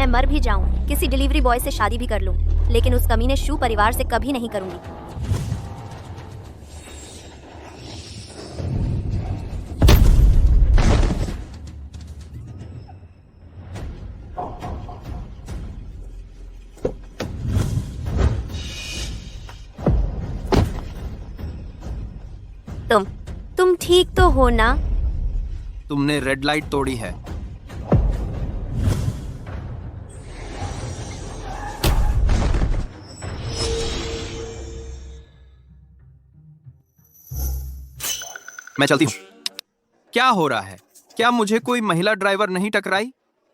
मर भी जाऊं, किसी डिलीवरी बॉय से शादी भी कर लूं, लेकिन उस कमीने शू परिवार से कभी नहीं करूंगी। तुम ठीक तो हो ना? तुमने रेड लाइट तोड़ी है। मैं चलती हूँ। क्या हो रहा है? क्या मुझे कोई महिला ड्राइवर नहीं टकराई?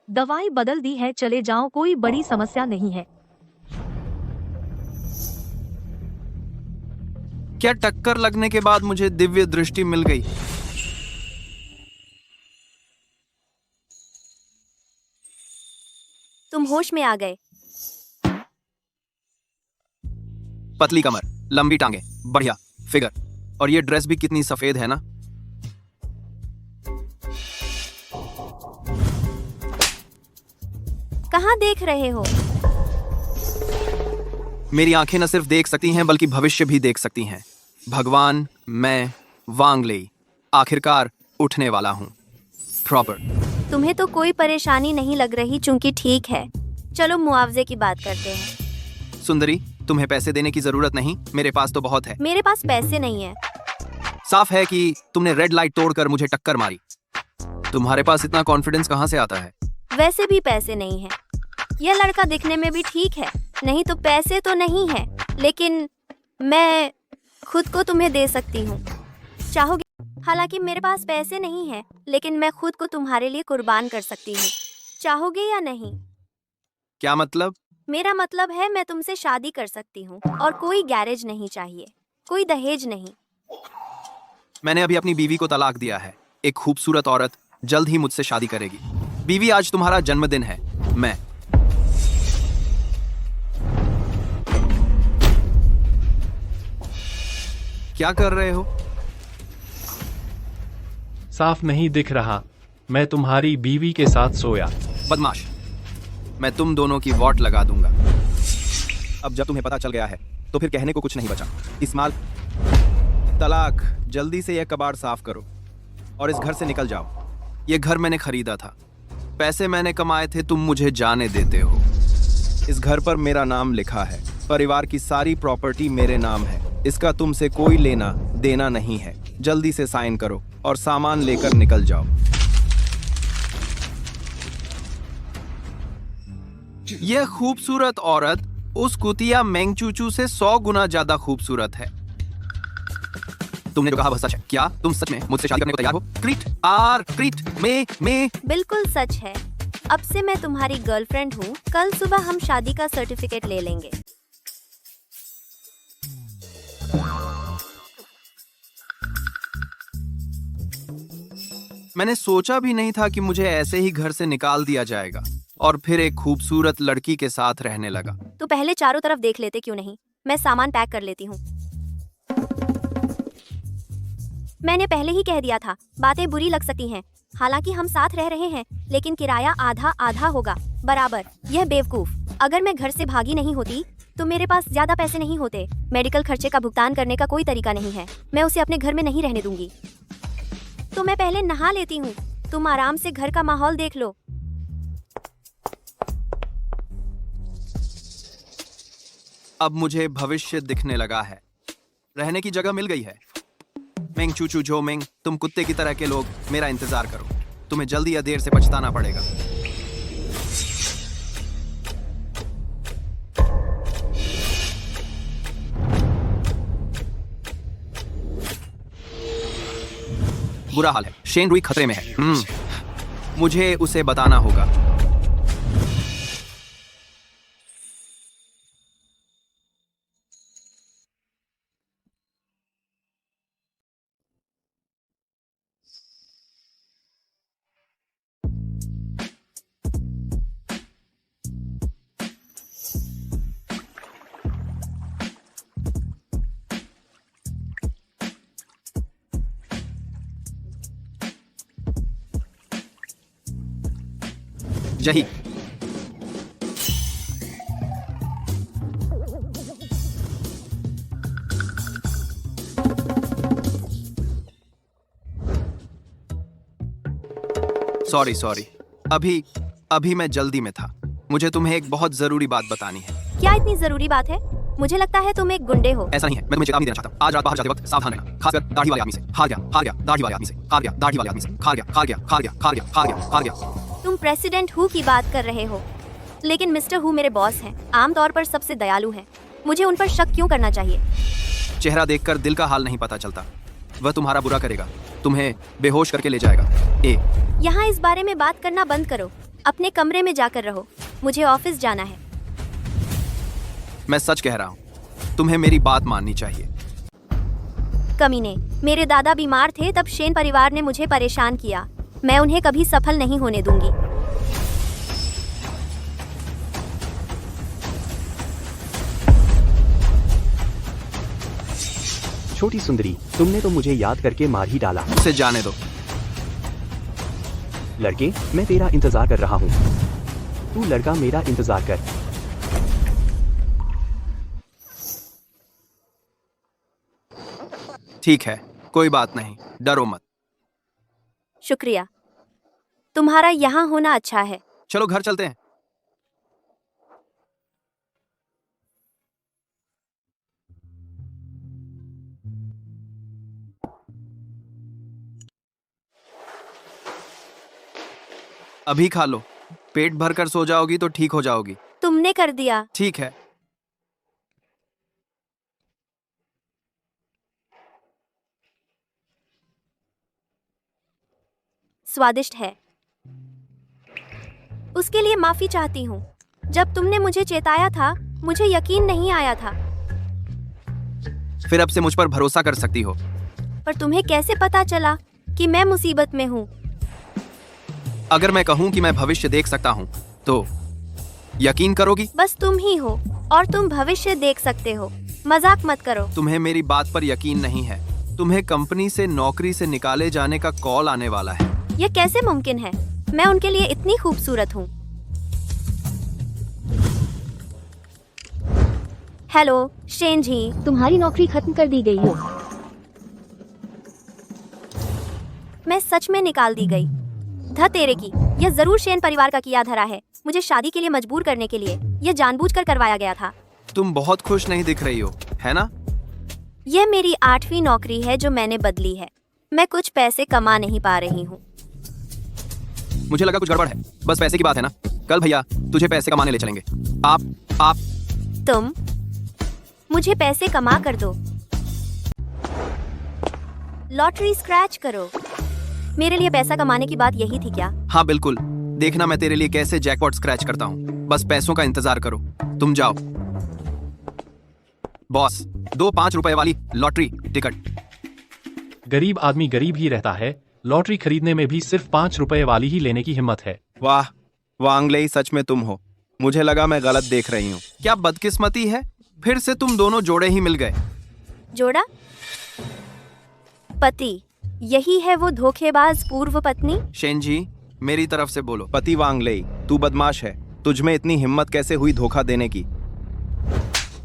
दवाई बदल दी है, चले जाओ, कोई बड़ी समस्या नहीं है। क्या टक्कर लगने के बाद मुझे दिव्य दृष्टि मिल गई? तुम होश में आ गए। पतली कमर, लंबी टांगे, बढ़िया फिगर, और ये ड्रेस भी कितनी सफेद है ना। कहाँ देख रहे हो? मेरी आंखें न सिर्फ देख सकती हैं बल्कि भविष्य भी देख सकती हैं। भगवान, मैं वांग लेई आखिरकार उठने वाला हूँ। प्रॉपर। तुम्हें तो कोई परेशानी नहीं लग रही, चूंकि ठीक है। चलो मुआवजे की बात करते हैं। सुंदरी, तुम्हें पैसे देने की जरूरत नहीं, मेरे पास तो बहुत है। मेरे पास पैसे नहीं है। साफ है कि तुमने रेड लाइट तोड़कर मुझे टक्कर मारी। तुम्हारे पास इतना कॉन्फिडेंस कहाँ से आता है? वैसे भी पैसे नहीं है। यह लड़का दिखने में भी ठीक है, नहीं तो पैसे तो नहीं है, लेकिन मैं खुद को तुम्हें दे सकती हूँ। चाहोगे? हालांकि मेरे पास पैसे नहीं है, लेकिन मैं खुद को तुम्हारे लिए कुर्बान कर सकती हूँ। चाहोगे या नहीं? क्या मतलब? मेरा मतलब है मैं तुमसे शादी कर सकती हूँ, और कोई गैरेज नहीं चाहिए, कोई दहेज नहीं। मैंने अभी अपनी बीवी को तलाक दिया है। एक खूबसूरत औरत जल्द ही मुझसे शादी करेगी। बीवी, आज तुम्हारा जन्मदिन है। मैं क्या कर रहे हो? साफ नहीं दिख रहा। मैं तुम्हारी बीवी के साथ सोया। बदमाश, मैं तुम दोनों की वॉट लगा दूंगा। अब जब तुम्हें पता चल गया है तो फिर कहने को कुछ नहीं बचा। इस्माल, तलाक, जल्दी से यह कबाड़ साफ करो और इस घर से निकल जाओ। यह घर मैंने खरीदा था, पैसे मैंने कमाए थे, तुम मुझे जाने देते हो। इस घर पर मेरा नाम लिखा है, परिवार की सारी प्रॉपर्टी मेरे नाम है। इसका तुमसे कोई लेना देना नहीं है। जल्दी से साइन करो और सामान लेकर निकल जाओ। यह खूबसूरत औरत उस कुतिया मेंगचूचू से 100 गुना ज्यादा खूबसूरत है। तुमने जो कहा वह सच है। क्या तुम सच में मुझसे शादी करने को तैयार हो? क्रीट में बिल्कुल सच है। अब से मैं तुम्हारी गर्लफ्रेंड हूँ। कल सुबह हम शादी का सर्टिफिकेट ले लेंगे। मैंने सोचा भी नहीं था कि मुझे ऐसे ही घर से निकाल दिया जाएगा और फिर एक खूबसूरत लड़की के साथ रहने लगा। तो पहले चारों तरफ देख लेते क्यों नहीं? मैं सामान पैक कर लेती हूँ। मैंने पहले ही कह दिया था, बातें बुरी लग सकती हैं। हालांकि हम साथ रह रहे हैं, लेकिन किराया आधा आधा होगा, बराबर। यह बेवकूफ। अगर मैं घर से भागी नहीं होती तो मेरे पास ज्यादा पैसे नहीं होते। मेडिकल खर्चे का भुगतान करने का कोई तरीका नहीं है। मैं उसे अपने घर में नहीं रहने दूंगी। तो मैं पहले नहा लेती हूँ। तुम आराम से घर का माहौल देख लो। अब मुझे भविष्य दिखने लगा है। रहने की जगह मिल गई है। मेंग चूचू जो मेंग, तुम कुत्ते की तरह के लोग मेरा इंतजार करो। तुम्हें जल्दी या देर से पछताना पड़ेगा। बुरा हाल है। शेन रुई खतरे में है। मुझे उसे बताना होगा। यही सॉरी सॉरी, अभी अभी मैं जल्दी में था। मुझे तुम्हें एक बहुत जरूरी बात बतानी है। क्या इतनी जरूरी बात है? मुझे लगता है तुम एक गुंडे हो। ऐसा नहीं है, मैं तुम्हें चेतावनी देना चाहता हूँ। आज रात बाहर जाते वक्त सावधान रहना, खासकर दाढ़ी वाले आदमी से। हार गया दाढ़ी वाले आदमी से, हार गया दाढ़ी वाले आदमी से, हार गया। तुम प्रेसिडेंट हु की बात कर रहे हो, लेकिन मिस्टर हु मेरे बॉस हैं, आमतौर पर सबसे दयालु हैं। मुझे उन पर शक क्यों करना चाहिए? चेहरा देखकर दिल का हाल नहीं पता चलता। वह तुम्हारा बुरा करेगा, तुम्हें बेहोश करके ले जाएगा। यहाँ इस बारे में बात करना बंद करो, अपने कमरे में जाकर रहो। मुझे ऑफिस जाना है। मैं सच कह रहा हूँ, तुम्हें मेरी बात माननी चाहिए। कमीने, मेरे दादा बीमार थे तब शेन परिवार ने मुझे परेशान किया। मैं उन्हें कभी सफल नहीं होने दूंगी। छोटी सुंदरी, तुमने तो मुझे याद करके मार ही डाला। उसे जाने दो। लड़के, मैं तेरा इंतजार कर रहा हूँ। तू लड़का मेरा इंतजार कर। ठीक है, कोई बात नहीं, डरो मत। शुक्रिया, तुम्हारा यहाँ होना अच्छा है। चलो घर चलते हैं। अभी खा लो, पेट भरकर सो जाओगी तो ठीक हो जाओगी। तुमने कर दिया। ठीक है। स्वादिष्ट है। उसके लिए माफी चाहती हूँ। जब तुमने मुझे चेताया था, मुझे यकीन नहीं आया था। फिर अब से मुझ पर भरोसा कर सकती हो। पर तुम्हें कैसे पता चला कि मैं मुसीबत में हूँ? अगर मैं कहूँ कि मैं भविष्य देख सकता हूँ, तो यकीन करोगी? बस तुम ही हो और तुम भविष्य देख सकते हो। मजाक मत करो। तुम्हें मेरी बात पर यकीन नहीं है। तुम्हें कंपनी से नौकरी से निकाले जाने का कॉल आने वाला है। यह कैसे मुमकिन है? मैं उनके लिए इतनी खूबसूरत हूँ। हेलो शेन जी, तुम्हारी नौकरी खत्म कर दी गई है। मैं सच में निकाल दी गई। ध तेरे की, यह जरूर शेन परिवार का किया धरा है। मुझे शादी के लिए मजबूर करने के लिए यह जानबूझकर करवाया गया था। तुम बहुत खुश नहीं दिख रही हो, है ना? यह मेरी 8वीं नौकरी है जो मैंने बदली है। मैं कुछ पैसे कमा नहीं पा रही हूँ। मुझे लगा कुछ गड़बड़ है। बस पैसे की बात है ना? कल भैया तुझे पैसे कमाने ले चलेंगे। आप तुम मुझे पैसे कमा कर दो। लॉटरी स्क्रैच करो। मेरे लिए पैसा कमाने की बात यही थी क्या? हाँ बिल्कुल। देखना मैं तेरे लिए कैसे जैकपॉट स्क्रैच करता हूँ। बस पैसों का इंतजार करो। तुम जाओ। बॉस, 2 5 रुपए वाली लॉटरी टिकट। गरीब आदमी गरीब ही रहता है। लॉटरी खरीदने में भी सिर्फ 5 रुपए वाली ही लेने की हिम्मत है। वाह वांगलेई, सच में तुम हो। मुझे लगा मैं गलत देख रही हूँ। क्या बदकिस्मती है, फिर से तुम दोनों जोड़े ही मिल गए। जोड़ा? पति, यही है वो धोखेबाज पूर्व पत्नी? शेन जी, मेरी तरफ से बोलो। पति वांगलेई, तू बदमाश है। तुझ में इतनी हिम्मत कैसे हुई धोखा देने की?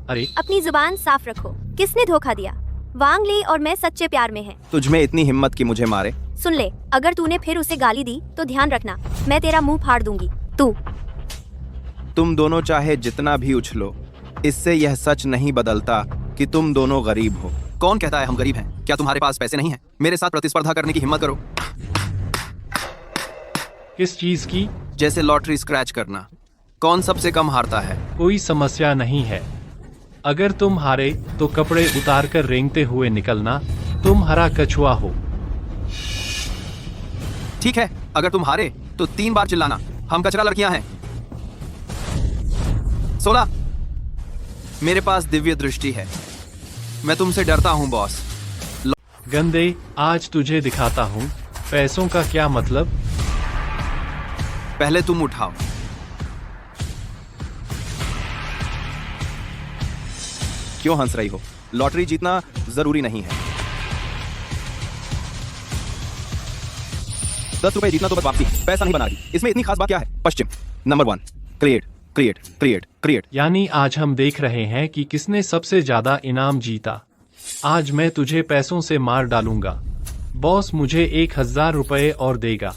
अरे अपनी जुबान साफ रखो। किसने धोखा दिया? वांगली और मैं सच्चे प्यार में हैं। तुझ में इतनी हिम्मत कि मुझे मारे? सुन ले, अगर तूने फिर उसे गाली दी तो ध्यान रखना, मैं तेरा मुंह फाड़ दूंगी। तुम दोनों चाहे जितना भी उछलो, इससे यह सच नहीं बदलता कि तुम दोनों गरीब हो। कौन कहता है हम गरीब हैं? क्या तुम्हारे पास पैसे नहीं हैं? मेरे साथ प्रतिस्पर्धा करने की हिम्मत करो। किस चीज की? जैसे लॉटरी स्क्रैच करना। कौन सबसे कम हारता है? कोई समस्या नहीं है। अगर तुम हारे तो कपड़े उतार कर रेंगते हुए निकलना। तुम हरा कछुआ हो। ठीक है, अगर तुम हारे तो 3 बार चिल्लाना, हम कचरा लड़कियां हैं। 16। मेरे पास दिव्य दृष्टि है। मैं तुमसे डरता हूं बॉस। गंदे, आज तुझे दिखाता हूँ पैसों का क्या मतलब। पहले तुम उठाओ। क्यों हंस रही हो? लॉटरी जीतना जरूरी नहीं है। 10 रुपए जीतना तो बस वापसी, पैसा नहीं बना रही। इसमें इतनी खास बात क्या है? पश्चिम number 1, create create create create. यानी आज हम देख रहे हैं कि किसने सबसे ज्यादा इनाम जीता। आज मैं तुझे पैसों से मार डालूंगा। बॉस मुझे 1000 रुपए और देगा।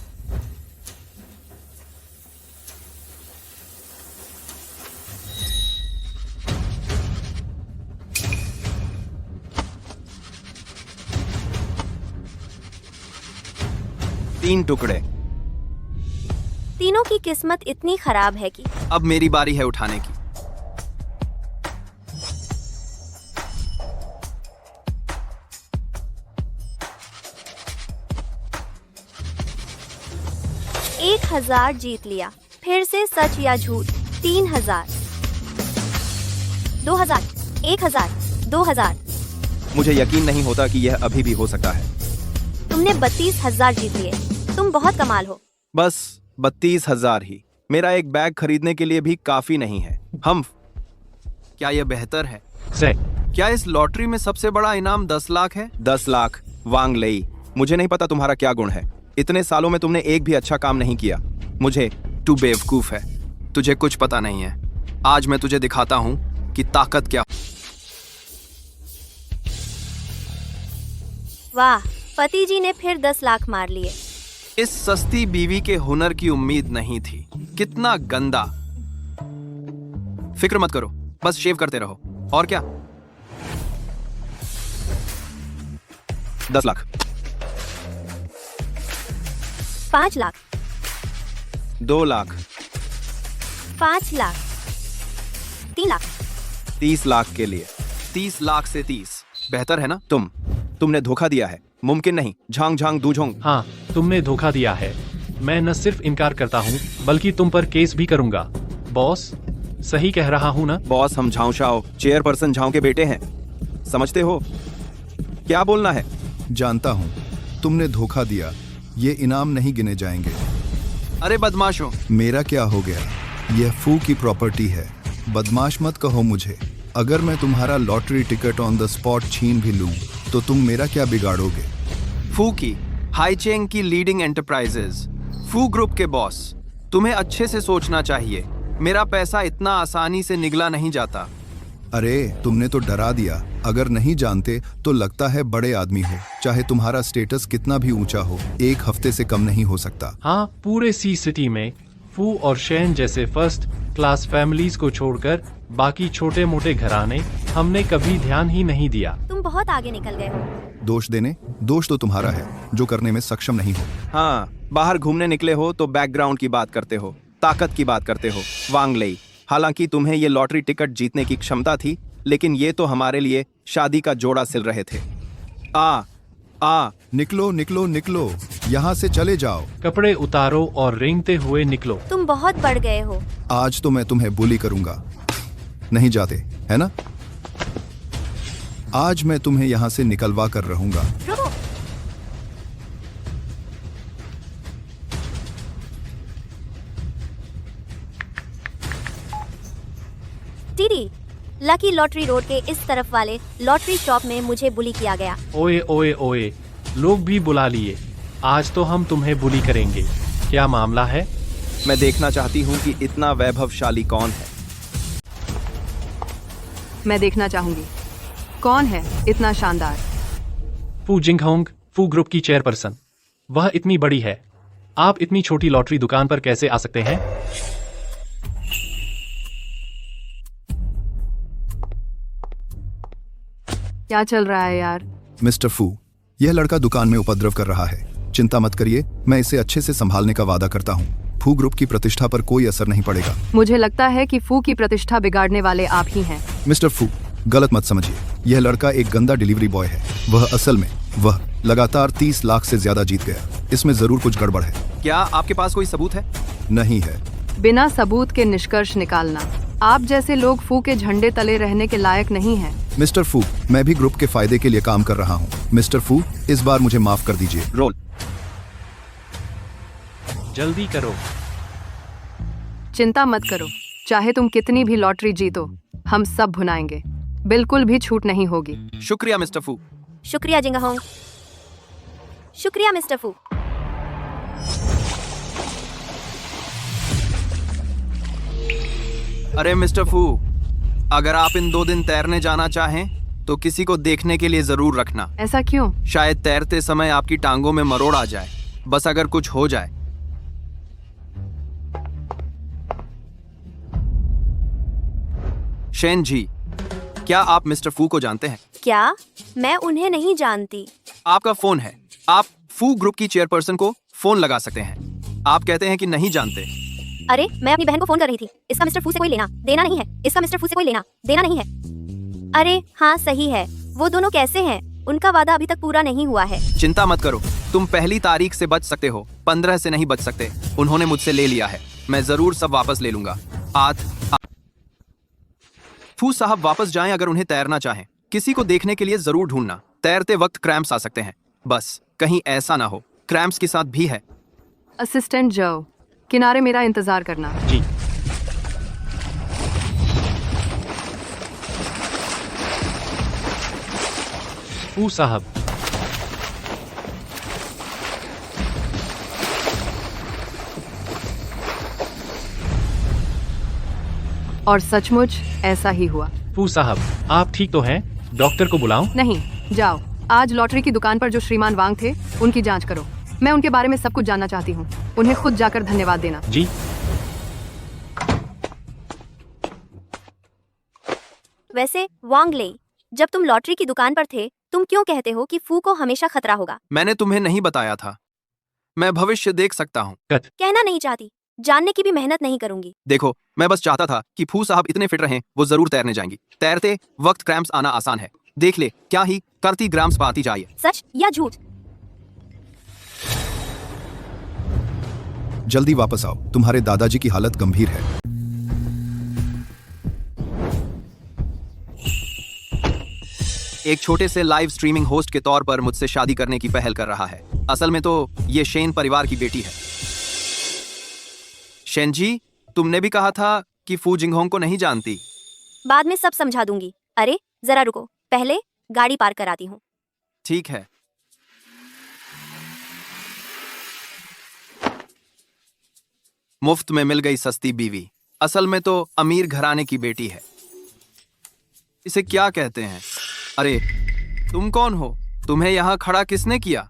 3 टुकड़े। तीनों की किस्मत इतनी खराब है कि अब मेरी बारी है उठाने की। एक 1000 जीत लिया। फिर से सच या झूठ? 3000, 2000, 1000, 2000। मुझे यकीन नहीं होता कि यह अभी भी हो सकता है। तुमने 32,000 जीत लिए। तुम बहुत कमाल हो। बस 32,000 ही मेरा एक बैग खरीदने के लिए भी काफी नहीं है। हम क्या यह बेहतर है? से क्या इस लॉटरी में सबसे बड़ा इनाम 10 लाख है? 10 लाख वांग लई। मुझे नहीं पता तुम्हारा क्या गुण है। इतने सालों में तुमने एक भी अच्छा काम नहीं किया। मुझे तू बेवकूफ है। तुझे कुछ पता नहीं है। आज मैं तुझे दिखाता हूँ कि ताकत क्या। वाह, पति जी ने फिर 10 लाख मार लिए। इस सस्ती बीवी के हुनर की उम्मीद नहीं थी। कितना गंदा। फिक्र मत करो, बस शेव करते रहो। और क्या? 10 लाख, 5 लाख, 2 लाख, 5 लाख, 3 लाख। 30 लाख के लिए। 30 लाख से 30 बेहतर है ना? तुमने धोखा दिया है। मुमकिन नहीं। झांग झांग दूझोंग। हाँ, तुमने धोखा दिया है। मैं न सिर्फ इनकार करता हूँ बल्कि तुम पर केस भी करूंगा। बॉस, सही कह रहा हूँ ना? बॉस, हम झांशाओ चेयरपर्सन झांव के बेटे हैं, समझते हो? क्या बोलना है? जानता हूँ तुमने धोखा दिया। ये इनाम नहीं गिने जाएंगे। अरे बदमाशों! मेरा क्या हो गया? यह फू की प्रॉपर्टी है। बदमाश मत कहो मुझे। अगर मैं तुम्हारा lottery ticket on the spot छीन भी लूं तो तुम मेरा क्या बिगाड़ोगे? फू की, हाईचेंग की लीडिंग एंटरप्राइजेज, फू ग्रुप के बॉस। तुम्हें अच्छे से सोचना चाहिए। मेरा पैसा इतना आसानी से निगला नहीं जाता। अरे तुमने तो डरा दिया। अगर नहीं जानते तो लगता है बड़े आदमी हो। चाहे तुम्हारा स्टेटस कितना भी ऊंचा हो, 1 हफ्ते से कम नहीं हो सकता। हाँ, पूरे सी सिटी में फू और शैन जैसे फर्स्ट क्लास फैमिलीज को छोड़कर बाकी छोटे मोटे घराने हमने कभी ध्यान ही नहीं दिया। तुम बहुत आगे निकल गए हो। दोष तो तुम्हारा है जो करने में सक्षम नहीं हो। हाँ, बाहर घूमने निकले हो तो बैकग्राउंड की बात करते हो, ताकत की बात करते हो। वांग लई, हालांकि तुम्हें ये लॉटरी टिकट जीतने की क्षमता थी, लेकिन ये तो हमारे लिए शादी का जोड़ा सिल रहे थे। निकलो, यहाँ से चले जाओ। कपड़े उतारो और रेंगते हुए निकलो। तुम बहुत बढ़ गए हो। आज तो मैं तुम्हें बुली करूंगा। नहीं जाते, है ना? आज मैं तुम्हें यहाँ से निकलवा कर रहूंगा। रुको। दीदी, लकी लॉटरी रोड के इस तरफ वाले लॉटरी शॉप में मुझे बुली किया गया। ओए ओए ओए, लोग भी बुला लिए। आज तो हम तुम्हें बुली करेंगे। क्या मामला है? मैं देखना चाहती हूँ कि इतना वैभवशाली कौन है। मैं देखना चाहूंगी कौन है इतना शानदार। फू जिंगहोंग, फू ग्रुप की चेयरपर्सन। वह इतनी बड़ी है। आप इतनी छोटी लॉटरी दुकान पर कैसे आ सकते हैं? क्या चल रहा है यार? मिस्टर फू, यह लड़का दुकान में उपद्रव कर रहा है। चिंता मत करिए, मैं इसे अच्छे से संभालने का वादा करता हूँ। फू ग्रुप की प्रतिष्ठा पर कोई असर नहीं पड़ेगा। मुझे लगता है कि फू की प्रतिष्ठा बिगाड़ने वाले आप ही हैं। मिस्टर फू, गलत मत समझिए। यह लड़का एक गंदा डिलीवरी बॉय है। वह लगातार 30 लाख से ज्यादा जीत गया। इसमें जरूर कुछ गड़बड़ है। क्या आपके पास कोई सबूत है? नहीं है। बिना सबूत के निष्कर्ष निकालना। आप जैसे लोग फू के झंडे तले रहने के लायक नहीं हैं। मिस्टर फू, मैं भी ग्रुप के फायदे के लिए काम कर रहा हूँ। मिस्टर फू, इस बार मुझे माफ कर दीजिए। रोल। जल्दी करो। चिंता मत करो, चाहे तुम कितनी भी लॉटरी जीतो, हम सब भुनाएंगे। बिल्कुल भी छूट नहीं होगी। शुक्रिया मिस्टर फू। शुक्रिया जिंगहोंग। शुक्रिया मिस्टर फू। अरे मिस्टर फू, अगर आप इन 2 दिन तैरने जाना चाहें तो किसी को देखने के लिए जरूर रखना। ऐसा क्यों? शायद तैरते समय आपकी टांगों में मरोड़ आ जाए। बस अगर कुछ हो जाए। शेन जी, क्या आप मिस्टर फू को जानते हैं? क्या? मैं उन्हें नहीं जानती। आपका फोन है। आप फू ग्रुप की चेयरपर्सन को फोन लगा सकते हैं। आप कहते हैं कि नहीं जानते। अरे मैं अपनी बहन को फोन कर रही थी। इसका मिस्टर फू से कोई लेना देना नहीं है। इसका मिस्टर फू से कोई लेना देना नहीं है। अरे हाँ सही है। वो दोनों कैसे हैं? उनका वादा अभी तक पूरा नहीं हुआ है। चिंता मत करो, तुम पहली तारीख से बच सकते हो, 15 से नहीं बच सकते। उन्होंने मुझसे ले लिया है, मैं जरूर सब वापस ले लूंगा। फू साहब वापस जाएं अगर उन्हें तैरना चाहें। किसी को देखने के लिए जरूर ढूंढना। तैरते वक्त क्रैम्प्स आ सकते हैं, बस कहीं ऐसा ना हो क्रैम्प्स के साथ भी है। असिस्टेंट जो, किनारे मेरा इंतजार करना। जी। फू साहब, और सचमुच ऐसा ही हुआ। फू साहब, आप ठीक तो हैं? डॉक्टर को बुलाऊं? नहीं, जाओ। आज लॉटरी की दुकान पर जो श्रीमान वांग थे उनकी जांच करो। मैं उनके बारे में सब कुछ जानना चाहती हूँ। उन्हें खुद जाकर धन्यवाद देना। जी। वैसे वांग ले, जब तुम लॉटरी की दुकान पर थे तुम क्यों कहते हो कि फू को हमेशा खतरा होगा? मैंने तुम्हें नहीं बताया था। मैं भविष्य देख सकता हूँ। कहना नहीं चाहती, जानने की भी मेहनत नहीं करूंगी। देखो, मैं बस चाहता था कि फू साहब इतने फिट रहें, वो जरूर तैरने जाएंगी। तैरते वक्त क्रैम्प्स आना आसान है। देख ले, क्या ही करती ग्राम्स पाती जाए। सच या झूठ? जल्दी वापस आओ, तुम्हारे दादाजी की हालत गंभीर है। एक छोटे से लाइव स्ट्रीमिंग होस्ट के तौर पर मुझसे शादी करने की पहल कर रहा है। असल में तो ये शेन परिवार की बेटी है। शेन जी, तुमने भी कहा था कि फू जिंगहोंग को नहीं जानती। बाद में सब समझा दूंगी। अरे जरा रुको, पहले गाड़ी पार्क कराती हूँ। ठीक है। मुफ्त में मिल गई सस्ती बीवी। असल में तो अमीर घराने की बेटी है। इसे क्या कहते हैं? अरे तुम कौन हो? तुम्हें यहाँ खड़ा किसने किया?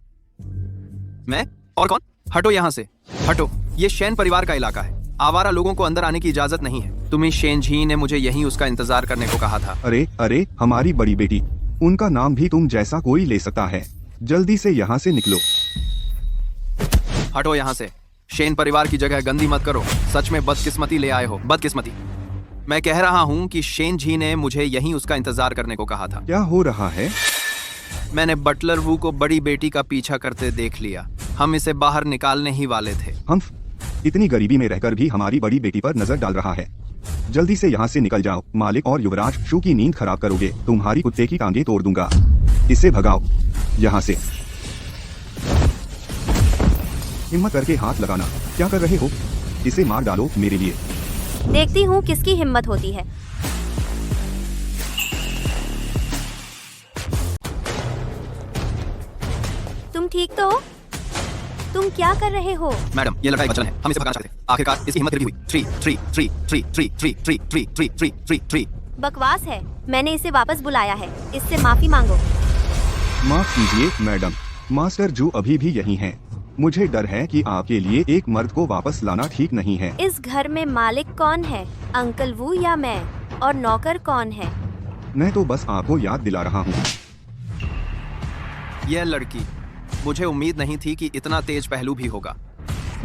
मैं? और कौन? हटो यहाँ से, हटो। ये शेन परिवार का इलाका है। आवारा लोगों को अंदर आने की इजाजत नहीं है। तुम्हें शेन जी ने मुझे यहीं उसका इंतजार करने को कहा था। अरे अरे, हमारी बड़ी बेटी, उनका नाम भी तुम जैसा कोई ले सकता है। जल्दी से यहाँ से निकलो। हटो यहाँ से। शेन परिवार की जगह गंदी मत करो। सच में बदकिस्मती ले आए हो, बदकिस्मती। मैं कह रहा हूँ कि शेन जी ने मुझे यहीं उसका इंतजार करने को कहा था। क्या हो रहा है? मैंने बटलर वू को बड़ी बेटी का पीछा करते देख लिया। हम इसे बाहर निकालने ही वाले थे। हम इतनी गरीबी में रहकर भी हमारी बड़ी बेटी पर नजर डाल रहा है। जल्दी से यहाँ से निकल जाओ। मालिक और युवराज शू की नींद खराब करोगे। तुम्हारी कुत्ते की टांगें तोड़ दूंगा। इसे भगाओ यहाँ से। हिम्मत करके हाथ लगाना। क्या कर रहे हो? इसे मार डालो मेरे लिए। देखती हूँ किसकी हिम्मत होती है। तुम ठीक तो हो? तुम क्या कर रहे हो? मैडम, ये लड़का एक बचन है। हम इसे भगाना चाहते थे। आखिरकार इसकी हिम्मत गिरी हुई। 3 3 3 3 3 3 3 3 3 3 3 3 बकवास है। मैंने इसे वापस बुलाया है। इससे माफी मांगो। माफ कीजिए मैडम, मास्टर जू अभी भी यही हैं। मुझे डर है कि आपके लिए एक मर्द को वापस लाना ठीक नहीं है। इस घर में मालिक कौन है? अंकल वू या मैं? और नौकर कौन है? मैं तो बस आपको याद दिला रहा हूँ। यह लड़की, मुझे उम्मीद नहीं थी कि इतना तेज पहलू भी होगा।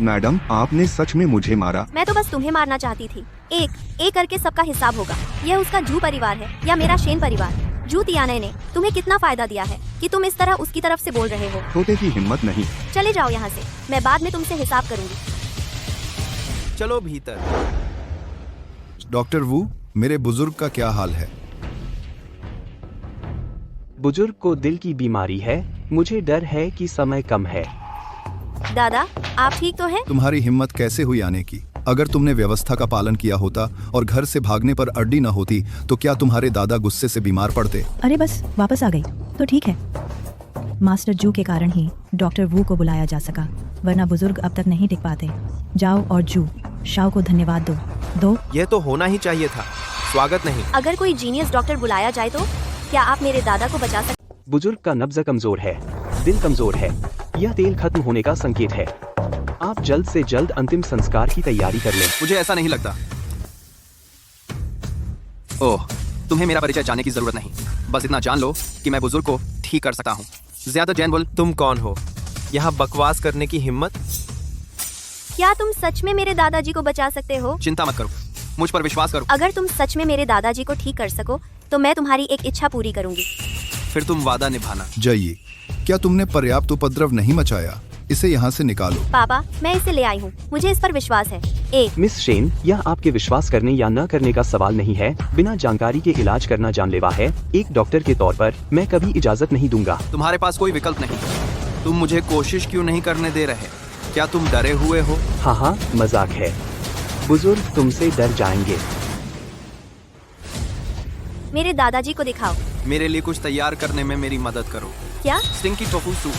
मैडम, आपने सच में मुझे मारा? मैं तो बस तुम्हें मारना चाहती थी। एक करके सबका हिसाब होगा। यह उसका जू परिवार है या मेरा शेन परिवार। जू तियाने ने तुम्हें कितना फायदा दिया है कि तुम इस तरह उसकी तरफ से बोल रहे हो? छोटे की हिम्मत नहीं। चले जाओ यहाँ से। मैं बाद में तुमसे हिसाब करूंगी। चलो भीतर। डॉक्टर वू, मेरे बुजुर्ग का क्या हाल है? बुजुर्ग को दिल की बीमारी है। मुझे डर है कि समय कम है। दादा, आप ठीक तो हैं? तुम्हारी हिम्मत कैसे हुई आने की? अगर तुमने व्यवस्था का पालन किया होता और घर से भागने पर अड्डी न होती तो क्या तुम्हारे दादा गुस्से से बीमार पड़ते? अरे बस वापस आ गई तो ठीक है। मास्टर जू के कारण ही डॉक्टर वू को बुलाया जा सका, वरना बुजुर्ग अब तक नहीं टिक पाते। जाओ और जू शाओ को धन्यवाद दो। यह तो होना ही चाहिए था, स्वागत नहीं। अगर कोई जीनियस डॉक्टर बुलाया जाए तो क्या आप मेरे दादा को बचा सकते? बुजुर्ग का नब्ज कमजोर है, दिल कमजोर है। यह तेल खत्म होने का संकेत है। आप जल्द से जल्द अंतिम संस्कार की तैयारी कर लें। मुझे ऐसा नहीं लगता। ओह, तुम्हें मेरा परिचय जानने की जरूरत नहीं। बस इतना जान लो कि मैं बुजुर्ग को ठीक कर सकता हूँ। ज्यादा जैन बोल, तुम कौन हो? यहाँ बकवास करने की हिम्मत? क्या तुम सच में मेरे दादाजी को बचा सकते हो? चिंता मत करो, मुझ पर विश्वास करो। अगर तुम सच में मेरे दादाजी को ठीक कर सको तो मैं तुम्हारी एक इच्छा पूरी करूंगी। फिर तुम वादा निभाना। जाइए, क्या तुमने पर्याप्त उपद्रव नहीं मचाया? इसे यहाँ से निकालो। पापा, मैं इसे ले आई हूँ, मुझे इस पर विश्वास है। मिस शेन, यह आपके विश्वास करने या न करने का सवाल नहीं है। बिना जानकारी के इलाज करना जानलेवा है। एक डॉक्टर के तौर पर मैं कभी इजाजत नहीं दूंगा। तुम्हारे पास कोई विकल्प नहीं। तुम मुझे कोशिश क्यों नहीं करने दे रहे? क्या तुम डरे हुए हो? हाँ, मजाक है। बुजुर्ग तुमसे डर जाएंगे। मेरे दादाजी को दिखाओ। मेरे लिए कुछ तैयार करने में मेरी मदद करो। क्या? Stinky tofu soup.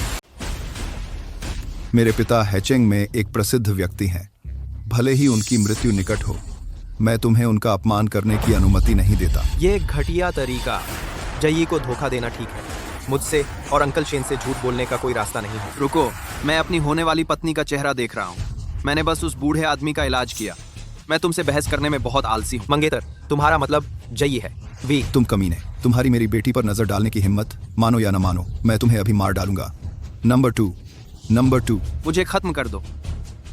मेरे पिता हैचेंग में एक प्रसिद्ध व्यक्ति हैं। भले ही उनकी मृत्यु निकट हो, मैं तुम्हें उनका अपमान करने की अनुमति नहीं देता। ये एक घटिया तरीका। जयी को धोखा देना ठीक है। मुझसे और अंकल शेन से झूठ बोलने का कोई रास्ता नहीं है। रुको, मैं अपनी होने वाली पत्नी का चेहरा देख रहा हूँ। मैंने बस उस बूढ़े आदमी का इलाज किया। मैं तुमसे बहस करने में बहुत आलसी हूँ। मंगेतर, तुम्हारा मतलब जयी है। वी, तुम कमीने, तुम्हारी मेरी बेटी पर नजर डालने की हिम्मत, मानो या न मानो, मैं तुम्हें अभी मार डालूंगा। नंबर टू, मुझे खत्म कर दो।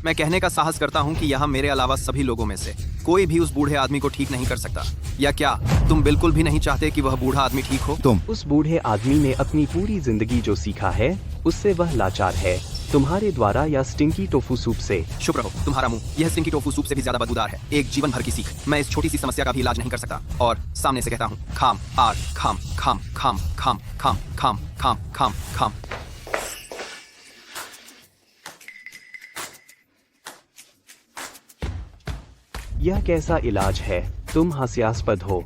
मैं कहने का साहस करता हूँ कि यहाँ मेरे अलावा सभी लोगों में से कोई भी उस बूढ़े आदमी को ठीक नहीं कर सकता। या क्या तुम बिल्कुल भी नहीं चाहते कि वह बूढ़ा आदमी ठीक हो? तुम उस बूढ़े आदमी ने अपनी पूरी जिंदगी जो सीखा है उससे वह लाचार है। तुम्हारे द्वारा या स्टिंकी टोफू सूप से। शुभ रहो तुम्हारा मुंह। यह स्टिंकी टोफू सूप से भी ज्यादा बदबूदार है। एक जीवन भर की सीख। मैं इस छोटी सी समस्या का भी इलाज नहीं कर सकता। और सामने से कहता हूँ, खाम आर खाम खाम खाम खाम खाम खाम खाम खाम खाम। यह कैसा इलाज है? तुम हास्यास्पद हो।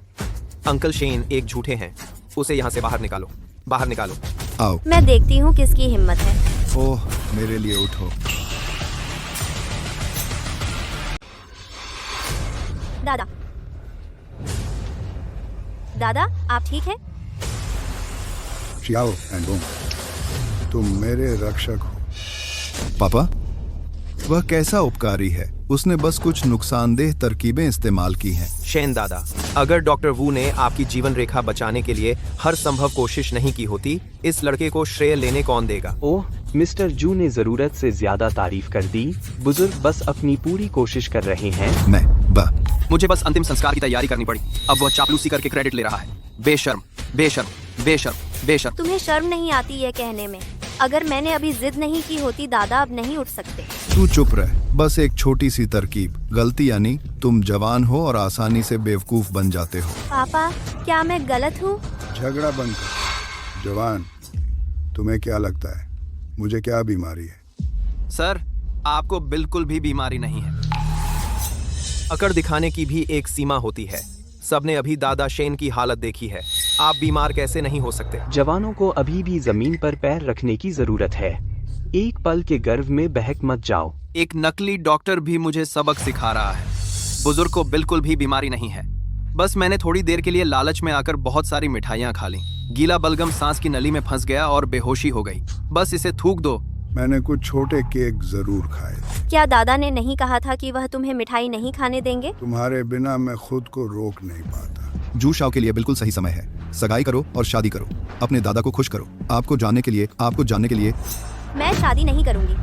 अंकल शेन एक झूठे हैं। उसे यहाँ से बाहर निकालो, बाहर निकालो। आओ। मैं देखती हूँ किसकी हिम्मत है। ओह, मेरे लिए उठो। दादा, दादा, आप ठीक है? शियाओ एंड बूम, तुम मेरे रक्षक हो। पापा, वह कैसा उपकारी है? उसने बस कुछ नुकसानदेह तरकीबें इस्तेमाल की हैं। शेन दादा, अगर डॉक्टर वू ने आपकी जीवन रेखा बचाने के लिए हर संभव कोशिश नहीं की होती, इस लड़के को श्रेय लेने कौन देगा? ओह, मिस्टर जू ने जरूरत से ज्यादा तारीफ कर दी। बुजुर्ग बस अपनी पूरी कोशिश कर रहे हैं। मुझे बस अंतिम संस्कार की तैयारी करनी पड़ी। अब वह चापलूसी करके क्रेडिट ले रहा है। बेशर्म, बेशर्म, बेशर्म, बेशर्म। तुम्हें शर्म नहीं आती ये कहने में? अगर मैंने अभी जिद नहीं की होती, दादा अब नहीं उठ सकते। तू चुप रह। बस एक छोटी सी तरकीब। गलती यानी तुम जवान हो और आसानी से बेवकूफ बन जाते हो। पापा, क्या मैं गलत हूँ? झगड़ा बंद कर। जवान, तुम्हें क्या लगता है मुझे क्या बीमारी है? सर, आपको बिल्कुल भी बीमारी नहीं है। अकड़ दिखाने की भी एक सीमा होती है। सबने अभी दादा शेन की हालत देखी है। आप बीमार कैसे नहीं हो सकते? जवानों को अभी भी जमीन पर पैर रखने की जरूरत है। एक पल के गर्व में बहक मत जाओ। एक नकली डॉक्टर भी मुझे सबक सिखा रहा है। बुजुर्ग को बिल्कुल भी बीमारी नहीं है। बस मैंने थोड़ी देर के लिए लालच में आकर बहुत सारी मिठाइयाँ खा ली। गीला बलगम सांस की नली में फंस गया और बेहोशी हो गई। बस इसे थूक दो। मैंने कुछ छोटे केक जरूर खाए। क्या दादा ने नहीं कहा था कि वह तुम्हें मिठाई नहीं खाने देंगे? तुम्हारे बिना मैं खुद को रोक नहीं पाता। जू शाओ के लिए बिल्कुल सही समय है। सगाई करो और शादी करो। अपने दादा को खुश करो। आपको जानने के लिए मैं शादी नहीं करूंगी।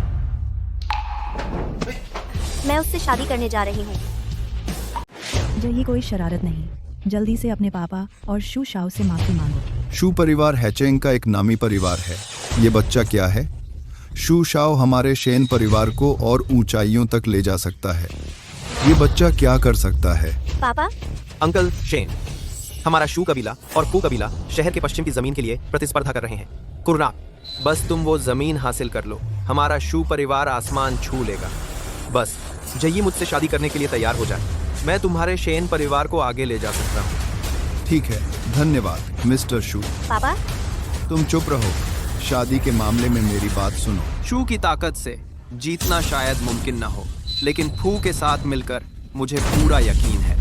मैं उससे शादी करने जा रही हूँ। जयी कोई शरारत नहीं। जल्दी से अपने पापा और शू शाओ से माफी मांगो। शू परिवार हैचेंग का एक नामी परिवार है। ये बच्चा क्या है? शू शाओ हमारे शेन परिवार को और ऊंचाइयों तक ले जा सकता है। ये बच्चा क्या कर सकता है? पापा, अंकल शेन, हमारा शू कबीला और फू कबीला शहर के पश्चिम की जमीन के लिए प्रतिस्पर्धा कर रहे हैं। कुर्नाक, बस तुम वो जमीन हासिल कर लो, हमारा शू परिवार आसमान छू लेगा। बस जयी मुझसे शादी करने के लिए तैयार हो जाए। मैं तुम्हारे शेन परिवार को आगे ले जा सकता हूँ। ठीक है, धन्यवाद मिस्टर शू। पापा, तुम चुप रहो। शादी के मामले में मेरी बात सुनो। शू की ताकत से जीतना शायद मुमकिन न हो, लेकिन फू के साथ मिलकर मुझे पूरा यकीन है।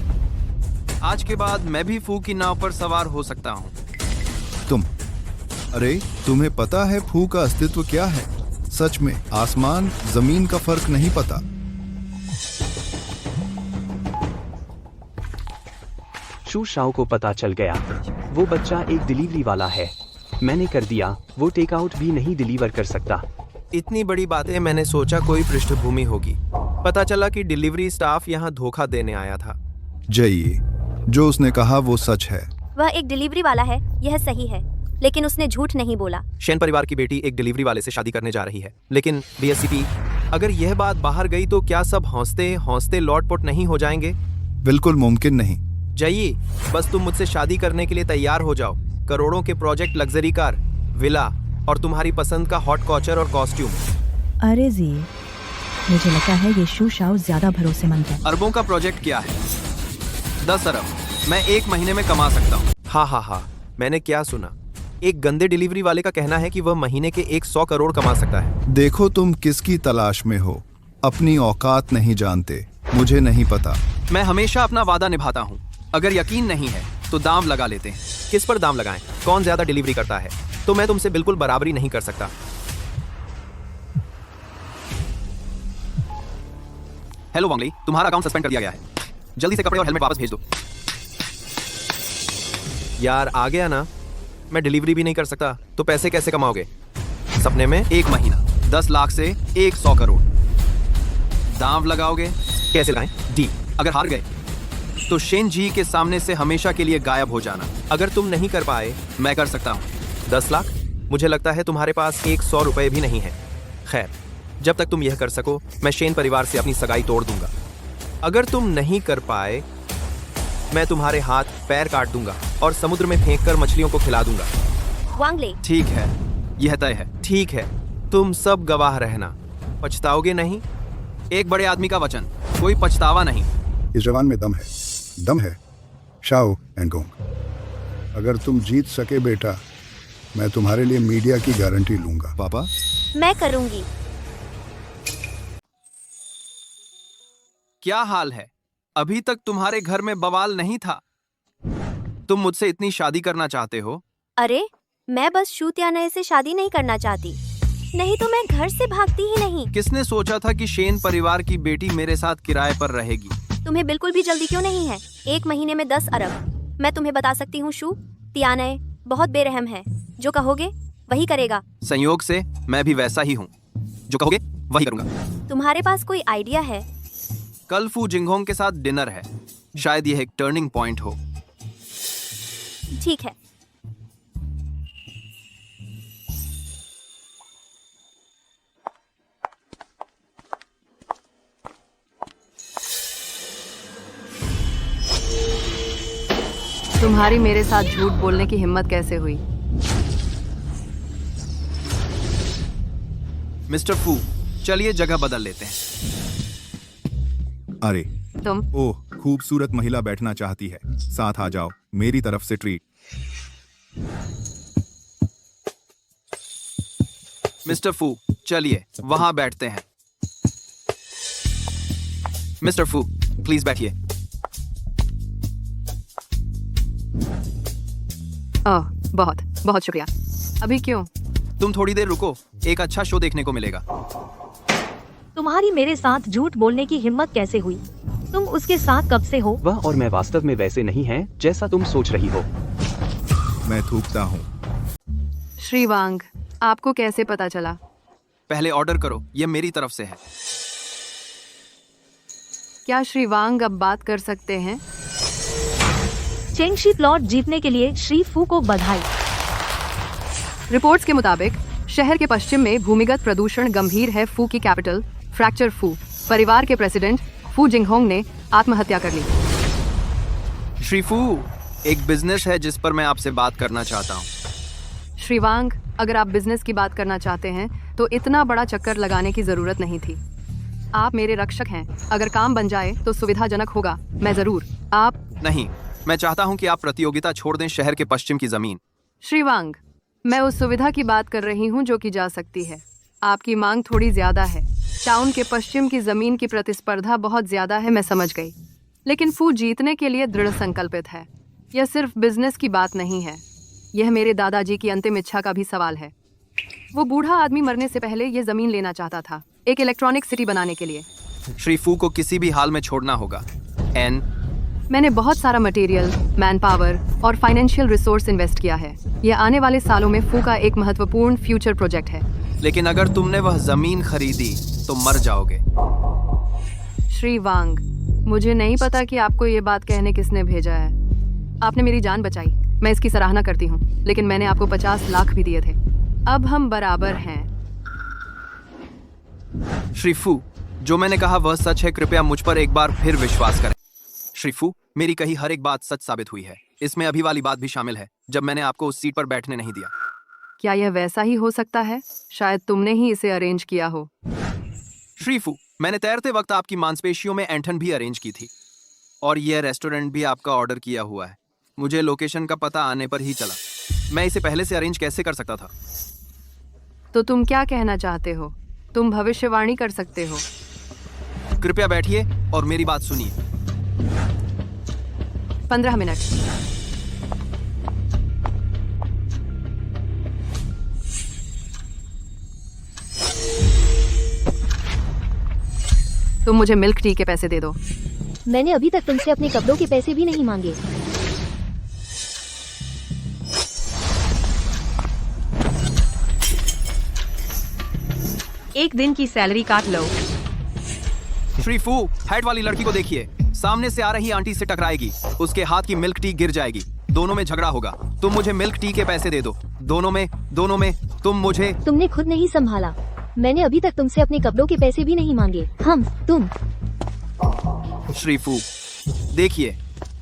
आज के बाद मैं भी फू की नाव पर सवार हो सकता हूँ। अरे, तुम्हें पता है फू का अस्तित्व क्या है? सच में आसमान जमीन का फर्क नहीं पता। शू शाओ को पता चल गया। वो बच्चा एक डिलीवरी वाला है। मैंने कर दिया। वो टेक आउट भी नहीं डिलीवर कर सकता। इतनी बड़ी बातें मैंने सोचा कोई पृष्ठभूमि होगी। पता चला कि डिलीवरी स्टाफ यहाँ धोखा देने आया था। जय, जो उसने कहा वो सच है। वह एक डिलीवरी वाला है, यह सही है, लेकिन उसने झूठ नहीं बोला। शेन परिवार की बेटी एक डिलीवरी वाले से शादी करने जा रही है, लेकिन DSCP, अगर यह बात बाहर गई तो क्या सब हौसते हौसते लौटपुट नहीं हो जाएंगे? बिल्कुल मुमकिन नहीं। जय, बस तुम मुझसे शादी करने के लिए तैयार हो जाओ। करोड़ों के प्रोजेक्ट, लग्जरी कार, विला और तुम्हारी पसंद का हॉट कॉचर और कॉस्ट्यूम। अरे जी, मुझे लगता है ये शू शाओ ज्यादा भरोसेमंद है। अरबों का प्रोजेक्ट क्या है? 10 अरब मैं 1 महीने में कमा सकता हूँ। हाँ, मैंने क्या सुना? एक गंदे डिलीवरी वाले का कहना है कि वह महीने के 100 करोड़ कमा सकता है। देखो तुम किसकी तलाश में हो, अपनी औकात नहीं जानते। मुझे नहीं पता। मैं हमेशा अपना वादा निभाता हूँ। अगर यकीन नहीं है तो दाम लगा लेते हैं। किस पर दाम लगाएं? कौन ज्यादा डिलीवरी करता है? तो मैं तुमसे बिल्कुल बराबरी नहीं कर सकता। हेलो वांगली, तुम्हारा अकाउंट सस्पेंड कर दिया गया है। जल्दी से कपड़े और हेलमेट वापस भेज दो। यार आ गया ना। मैं डिलीवरी भी नहीं कर सकता तो पैसे कैसे कमाओगे? सपने में 1 महीना, 10 लाख से 100 करोड़। दांव लगाओगे? कैसे लगाएं? डी। अगर हार गए तो शेन जी के सामने से हमेशा के लिए गायब हो जाना। अगर तुम नहीं कर पाए, मैं कर सकता हूँ। 10 लाख? मुझे लगता है तुम्हारे पास 100 रुपए भी नहीं है। खैर, जब तक तुम यह कर सको, मैं शेन परिवार से अपनी सगाई तोड़ दूंगा। अगर तुम नहीं कर पाए, मैं तुम्हारे हाथ पैर काट दूंगा और समुद्र में फेंककर मछलियों को खिला दूंगा। वांगले, ठीक है, यह तय है। ठीक है, तुम सब गवाह रहना। पछताओगे नहीं? एक बड़े आदमी का वचन, कोई पछतावा नहीं। इस जवान में दम है शाओ एंड गोंग। अगर तुम जीत सके बेटा, मैं तुम्हारे लिए मीडिया की गारंटी लूंगा। पापा, मैं करूंगी। क्या हाल है? अभी तक तुम्हारे घर में बवाल नहीं था। तुम मुझसे इतनी शादी करना चाहते हो? अरे, मैं बस शू त्यानय से शादी नहीं करना चाहती, नहीं तो मैं घर से भागती ही नहीं। किसने सोचा था कि शेन परिवार की बेटी मेरे साथ किराए पर रहेगी? तुम्हें बिल्कुल भी जल्दी क्यों नहीं है? 1 महीने में 10 अरब। मैं तुम्हें बता सकती हूँ, शू त्यानय बहुत बेरहम है। जो कहोगे वही करेगा। संयोग से मैं भी वैसा ही हूँ। जो कहोगे वही करूँगा। तुम्हारे पास कोई आइडिया है? कल फू जिंगहोंग के साथ डिनर है। शायद यह एक टर्निंग पॉइंट हो। ठीक है। तुम्हारी मेरे साथ झूठ बोलने की हिम्मत कैसे हुई? मिस्टर फू, चलिए जगह बदल लेते हैं। अरे तुम? ओह, खूबसूरत महिला बैठना चाहती है। साथ आ जाओ, मेरी तरफ से ट्रीट। मिस्टर फू, चलिए वहां बैठते हैं। मिस्टर फू, प्लीज बैठिए। ओह, बहुत बहुत शुक्रिया। अभी क्यों? तुम थोड़ी देर रुको, एक अच्छा शो देखने को मिलेगा। तुम्हारी मेरे साथ झूठ बोलने की हिम्मत कैसे हुई? तुम उसके साथ कब से हो? वह और मैं वास्तव में वैसे नहीं हैं जैसा तुम सोच रही हो। मैं थूकता हूँ। श्री वांग, आपको कैसे पता चला? पहले ऑर्डर करो, यह मेरी तरफ से है। क्या श्री वांग अब बात कर सकते हैं? चेंगशी प्लॉट जीतने के लिए श्री फू को बधाई। रिपोर्ट्स के मुताबिक शहर के पश्चिम में भूमिगत प्रदूषण गंभीर है। फू की कैपिटल फ्रैक्चर फू परिवार के प्रेसिडेंट फू जिंगहोंग ने आत्महत्या कर ली। श्री फू, एक बिजनेस है जिस पर मैं आपसे बात करना चाहता हूँ। श्री वांग, अगर आप बिजनेस की बात करना चाहते हैं तो इतना बड़ा चक्कर लगाने की जरूरत नहीं थी। आप मेरे रक्षक हैं। अगर काम बन जाए तो सुविधाजनक होगा। मैं जरूर। आप नहीं, मैं चाहता हूँ कि आप प्रतियोगिता छोड़ दें शहर के पश्चिम की जमीन। श्री वांग, मैं उस सुविधा की बात कर रही हूँ जो की जा सकती है। आपकी मांग थोड़ी ज्यादा है। टाउन के पश्चिम की जमीन की प्रतिस्पर्धा बहुत ज्यादा है, मैं समझ गई। लेकिन फू जीतने के लिए दृढ़ संकल्पित है। यह सिर्फ बिजनेस की बात नहीं है, यह मेरे दादाजी की अंतिम इच्छा का भी सवाल है। वो बूढ़ा आदमी मरने से पहले ये जमीन लेना चाहता था, एक इलेक्ट्रॉनिक सिटी बनाने के लिए। श्री फू को किसी भी हाल में छोड़ना होगा। मैंने बहुत सारा मटेरियल, मैन पावर और फाइनेंशियल रिसोर्स इन्वेस्ट किया है। यह आने वाले सालों में फू का एक महत्वपूर्ण फ्यूचर प्रोजेक्ट है। लेकिन अगर तुमने वह जमीन खरीदी तो मर जाओगे। श्री वांग, मुझे नहीं पता कि आपको ये बात कहने किसने भेजा है। आपने मेरी जान बचाई, मैं इसकी सराहना करती हूँ, लेकिन मैंने आपको 50 लाख भी दिए थे। अब हम बराबर हैं। श्री फू, जो मैंने कहा वह सच है, कृपया मुझ पर एक बार फिर विश्वास करें। श्री फू, मेरी कही हर एक बात सच साबित हुई है। इसमें अभी वाली बात भी शामिल है, जब मैंने आपको उस सीट पर बैठने नहीं दिया। क्या यह वैसा ही हो सकता है? शायद तुमने ही इसे अरेंज किया हो। श्री फू, मैंने तैरते वक्त आपकी मांसपेशियों में ऐंठन भी अरेंज की थी, और यह रेस्टोरेंट भी आपका ऑर्डर किया हुआ है। मुझे लोकेशन का पता आने पर ही चला। मैं इसे पहले से अरेंज कैसे कर सकता था? तो तुम क्या कहना चाहते हो? तुम भविष्यवाणी कर सकते हो। कृपया बैठिए और मेरी बात सुनिए। 15 मिनट। तुम मुझे मिल्क टी के पैसे दे दो। मैंने अभी तक तुमसे अपने कपड़ों के पैसे भी नहीं मांगे। एक दिन की सैलरी काट लो। श्री फू, हेड वाली लड़की को देखिए, सामने से आ रही आंटी से टकराएगी, उसके हाथ की मिल्क टी गिर जाएगी, दोनों में झगड़ा होगा। तुम मुझे मिल्क टी के पैसे दे दो। दोनों में तुम मुझे। तुमने खुद नहीं संभाला। मैंने अभी तक तुमसे अपने कपड़ों के पैसे भी नहीं मांगे। तुम। श्री फू, देखिए,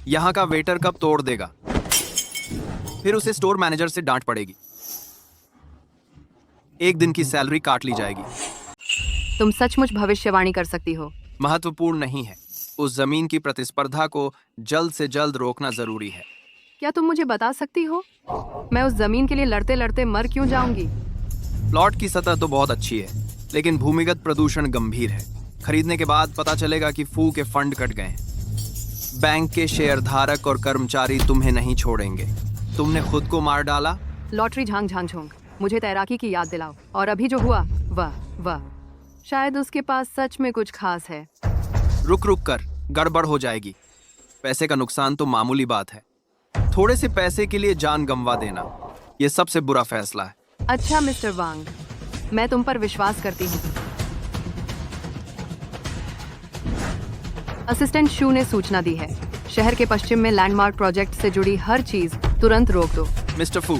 यहाँ का वेटर कब तोड़ देगा, फिर उसे स्टोर मैनेजर से डांट पड़ेगी। एक दिन की सैलरी काट ली जाएगी। तुम सचमुच भविष्यवाणी कर सकती हो। महत्वपूर्ण नहीं है। उस जमीन की प्रतिस्पर्धा को जल्द से जल्द रोकना जरूरी है। क्या तुम मुझे बता सकती हो, मैं उस जमीन के लिए लड़ते लड़ते मर क्यों जाऊंगी? प्लॉट की सतह तो बहुत अच्छी है, लेकिन भूमिगत प्रदूषण गंभीर है। खरीदने के बाद पता चलेगा कि फू के फंड कट गए। बैंक के शेयरधारक और कर्मचारी तुम्हें नहीं छोड़ेंगे। तुमने खुद को मार डाला। लॉटरी झांग झांग झोंग, मुझे तैराकी की याद दिलाओ। और अभी जो हुआ, वाह, शायद उसके पास सच में कुछ खास है। रुक कर गड़बड़ हो जाएगी। पैसे का नुकसान तो मामूली बात है, थोड़े से पैसे के लिए जान गंवा देना, यह सबसे बुरा फैसला है। अच्छा मिस्टर वांग, मैं तुम पर विश्वास करती हूँ। असिस्टेंट शू ने सूचना दी है, शहर के पश्चिम में लैंडमार्क प्रोजेक्ट से जुड़ी हर चीज तुरंत रोक दो। मिस्टर फू,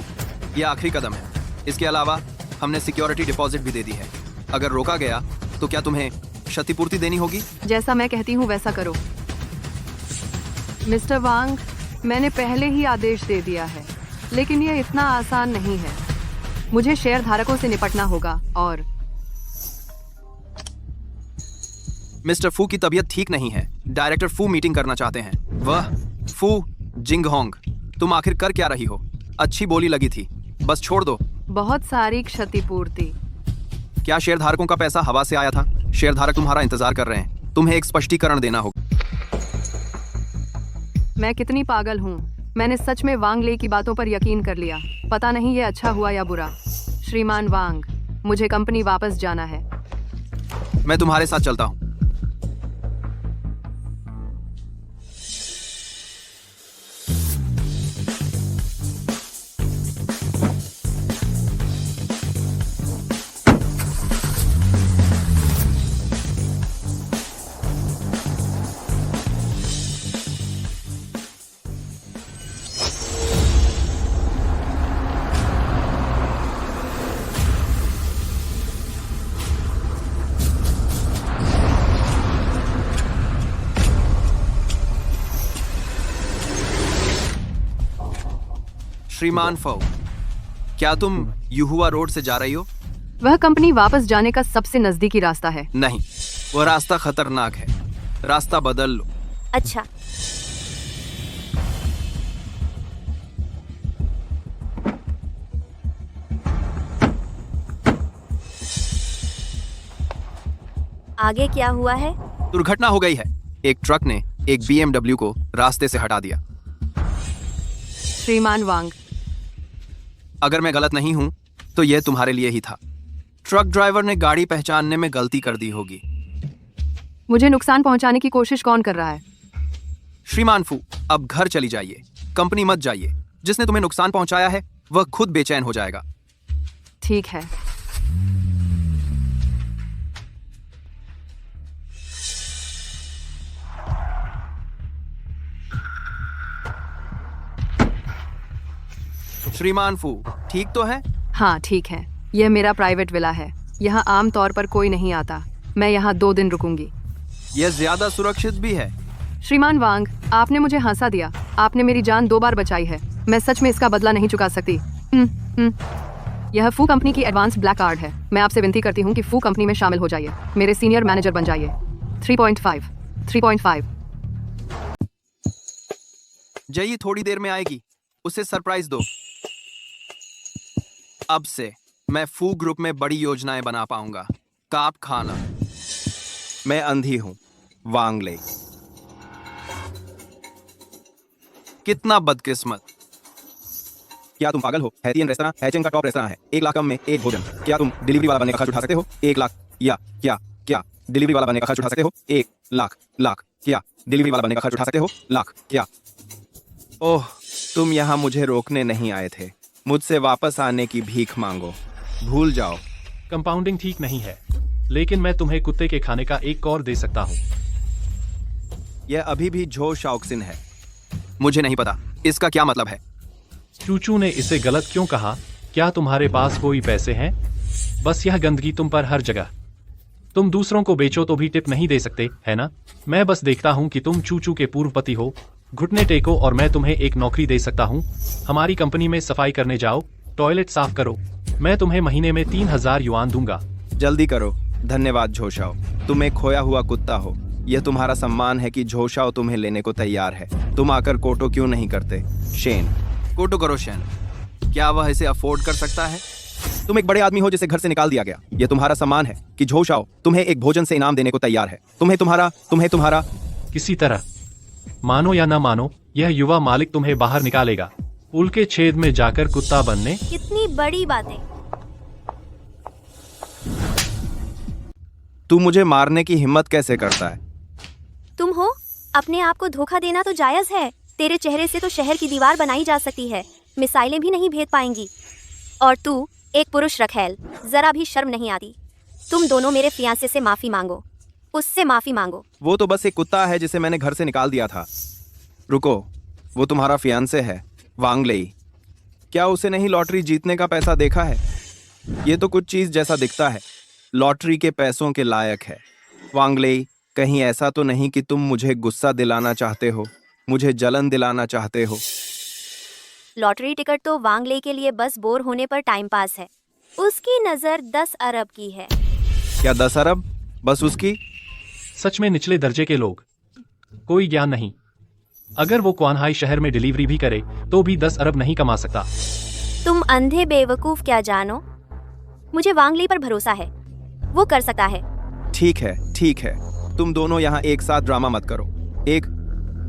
यह आखिरी कदम है। इसके अलावा हमने सिक्योरिटी डिपॉजिट भी दे दी है। अगर रोका गया तो क्या तुम्हें क्षतिपूर्ति देनी होगी? जैसा मैं कहती हूँ वैसा करो। मिस्टर वांग, मैंने पहले ही आदेश दे दिया है, लेकिन यह इतना आसान नहीं है। मुझे शेयर धारकों से निपटना होगा और मिस्टर फू की तबीयत ठीक नहीं है। डायरेक्टर फू मीटिंग करना चाहते हैं। वह फू जिंगहोंग, तुम आखिर कर क्या रही हो? अच्छी बोली लगी थी, बस छोड़ दो। बहुत सारी क्षतिपूर्ति। क्या शेयरधारकों का पैसा हवा से आया था? शेयरधारक तुम्हारा इंतजार कर रहे हैं। तुम्हें एक स्पष्टीकरण देना होगा। मैं कितनी पागल हूँ, मैंने सच में वांग ले की बातों पर यकीन कर लिया। पता नहीं ये अच्छा हुआ या बुरा। श्रीमान वांग, मुझे कंपनी वापस जाना है। मैं तुम्हारे साथ चलता हूँ। श्रीमान फो, क्या तुम युहुआ रोड से जा रही हो? वह कंपनी वापस जाने का सबसे नजदीकी रास्ता है। नहीं, वह रास्ता खतरनाक है। रास्ता बदल लो। अच्छा, आगे क्या हुआ है? दुर्घटना हो गई है। एक ट्रक ने एक BMW को रास्ते से हटा दिया। श्रीमान वांग, अगर मैं गलत नहीं हूं तो यह तुम्हारे लिए ही था। ट्रक ड्राइवर ने गाड़ी पहचानने में गलती कर दी होगी। मुझे नुकसान पहुंचाने की कोशिश कौन कर रहा है? श्रीमान फू, अब घर चली जाइए, कंपनी मत जाइए। जिसने तुम्हें नुकसान पहुंचाया है वह खुद बेचैन हो जाएगा। ठीक है। श्रीमान फू, ठीक तो है? हाँ ठीक है, यह मेरा प्राइवेट विला है। यहाँ आम तौर पर कोई नहीं आता। मैं यहाँ 2 दिन रुकूंगी। यह ज्यादा सुरक्षित भी है। श्रीमान वांग, आपने मुझे हंसा दिया। आपने मेरी जान 2 बार बचाई है। मैं सच में इसका बदला नहीं चुका सकती। यह फू कंपनी की एडवांस ब्लैक कार्ड है। मैं आपसे विनती करती हूँ कि फू कंपनी में शामिल हो जाइए। मेरे सीनियर मैनेजर बन जाइए। 3.5 जय थोड़ी देर में आएगी, उसे सरप्राइज दो। अब से मैं फू ग्रुप में बड़ी योजनाएं बना पाऊंगा। काप खाना। मैं अंधी हूं, वांग ले। कितना बदकिस्मत। क्या तुम पागल हो? हैतियन रेस्तरां हैचेन का टॉप रेस्तरां है। 1 लाख कम में 1 भोजन। क्या तुम डिलीवरी वाला बनने का खर्च उठा सकते हो? 1 लाख। या क्या डिलीवरी वाला बनने का खर्च उठा सकते हो? 1 लाख। क्या डिलीवरी वाला बनने का खर्च उठा सकते हो? लाख। क्या? ओह, तुम यहाँ मुझे रोकने नहीं आए थे। मुझसे वापस आने की भीख मांगो। भूल जाओ। कंपाउंडिंग ठीक नहीं है, लेकिन मैं तुम्हें कुत्ते के खाने का एक और दे सकता हूँ। यह अभी भी झो शाओक्सिन है। मुझे नहीं पता इसका क्या मतलब है। चूचू ने इसे गलत क्यों कहा? क्या तुम्हारे पास कोई पैसे हैं? बस यह गंदगी तुम पर हर जगह। तुम दूसरों को बेचो तो भी टिप नहीं दे सकते, है ना? मैं बस देखता हूँ कि तुम चूचू के पूर्व पति हो। घुटने टेको और मैं तुम्हें एक नौकरी दे सकता हूँ। हमारी कंपनी में सफाई करने जाओ, टॉयलेट साफ करो। मैं तुम्हें महीने में 3000 युआन दूंगा। जल्दी करो। धन्यवाद झोशाओ, तुम एक खोया हुआ कुत्ता हो। यह तुम्हारा सम्मान है कि झोशाओ तुम्हें लेने को तैयार है। तुम आकर कोटो क्यों नहीं करते? शेन, कोटो करो शेन। क्या वह इसे अफोर्ड कर सकता है? तुम एक बड़े आदमी हो जिसे घर से निकाल दिया गया। यह तुम्हारा सम्मान है कि झोशाओ तुम्हें एक भोजन से इनाम देने को तैयार है। तुम्हें तुम्हारा किसी तरह, मानो या न मानो, यह युवा मालिक तुम्हें बाहर निकालेगा। पुल के छेद में जाकर कुत्ता बनने। कितनी बड़ी बातें। तू मुझे मारने की हिम्मत कैसे करता है? तुम हो? अपने आप को धोखा देना तो जायज है। तेरे चेहरे से तो शहर की दीवार बनाई जा सकती है, मिसाइलें भी नहीं भेद पाएंगी। और तू एक पुरुष रखैल, जरा भी शर्म नहीं आती। तुम दोनों मेरे फियांसे से माफी मांगो, उससे माफी मांगो। वो तो बस एक कुत्ता है जिसे मैंने घर से निकाल दिया था। रुको, वो तुम्हारा फियांसे है, वांग लेई। क्या उसे नहीं लॉटरी जीतने का पैसा देखा है? ये तो कुछ चीज जैसा दिखता है, लॉटरी के पैसों के लायक है। वांग लेई, कहीं ऐसा तो नहीं कि तुम मुझे गुस्सा दिलाना चाहते हो, मुझे जलन दिलाना चाहते हो? लॉटरी टिकट तो वांग ले के लिए बस बोर होने पर टाइम पास है। उसकी नजर 10 अरब की है। क्या 10 अरब? बस उसकी? सच में निचले दर्जे के लोग। कोई ज्ञान नहीं। अगर वो क्वानहाई शहर में डिलीवरी भी करे तो भी 10 अरब नहीं कमा सकता। तुम अंधे बेवकूफ क्या जानो। मुझे वांग ली पर भरोसा है, वो कर सकता है। ठीक है, तुम दोनों यहाँ एक साथ ड्रामा मत करो। एक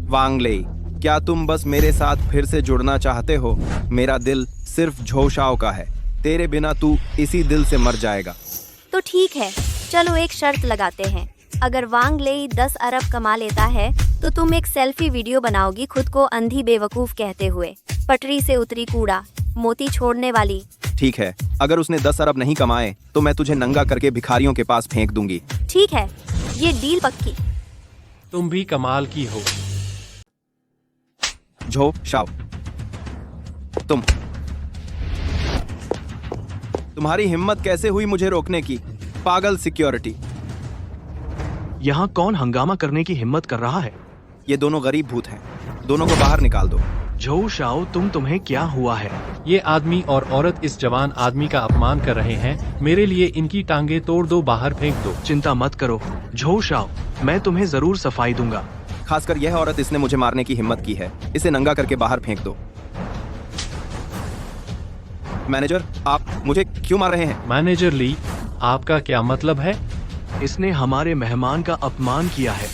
वांग ले, क्या तुम बस मेरे साथ फिर से जुड़ना चाहते हो? मेरा दिल सिर्फ झोशाओ का है। तेरे बिना तू इसी दिल से मर जाएगा। तो ठीक है, चलो एक शर्त लगाते हैं। अगर वांग लेई 10 अरब कमा लेता है तो तुम एक सेल्फी वीडियो बनाओगी खुद को अंधी बेवकूफ कहते हुए, पटरी से उतरी कूड़ा मोती छोड़ने वाली। ठीक है, अगर उसने 10 अरब नहीं कमाए तो मैं तुझे नंगा करके भिखारियों के पास फेंक दूंगी। ठीक है, ये डील पक्की। तुम भी कमाल की हो। झो शाओ, तुम्हारी हिम्मत कैसे हुई मुझे रोकने की? पागल सिक्योरिटी। यहाँ कौन हंगामा करने की हिम्मत कर रहा है? ये दोनों गरीब भूत हैं, दोनों को बाहर निकाल दो। झो शाओ, तुम्हें क्या हुआ है? ये आदमी और औरत इस जवान आदमी का अपमान कर रहे हैं। मेरे लिए इनकी टांगे तोड़ दो, बाहर फेंक दो। चिंता मत करो झो शाओ, मैं तुम्हें जरूर सफाई दूंगा। खासकर यह औरत, इसने मुझे मारने की हिम्मत की है। इसे नंगा करके बाहर फेंक दो। मैनेजर, आप मुझे क्यों मार रहे हैं? मैनेजर ली, आपका क्या मतलब है? इसने हमारे मेहमान का अपमान किया है,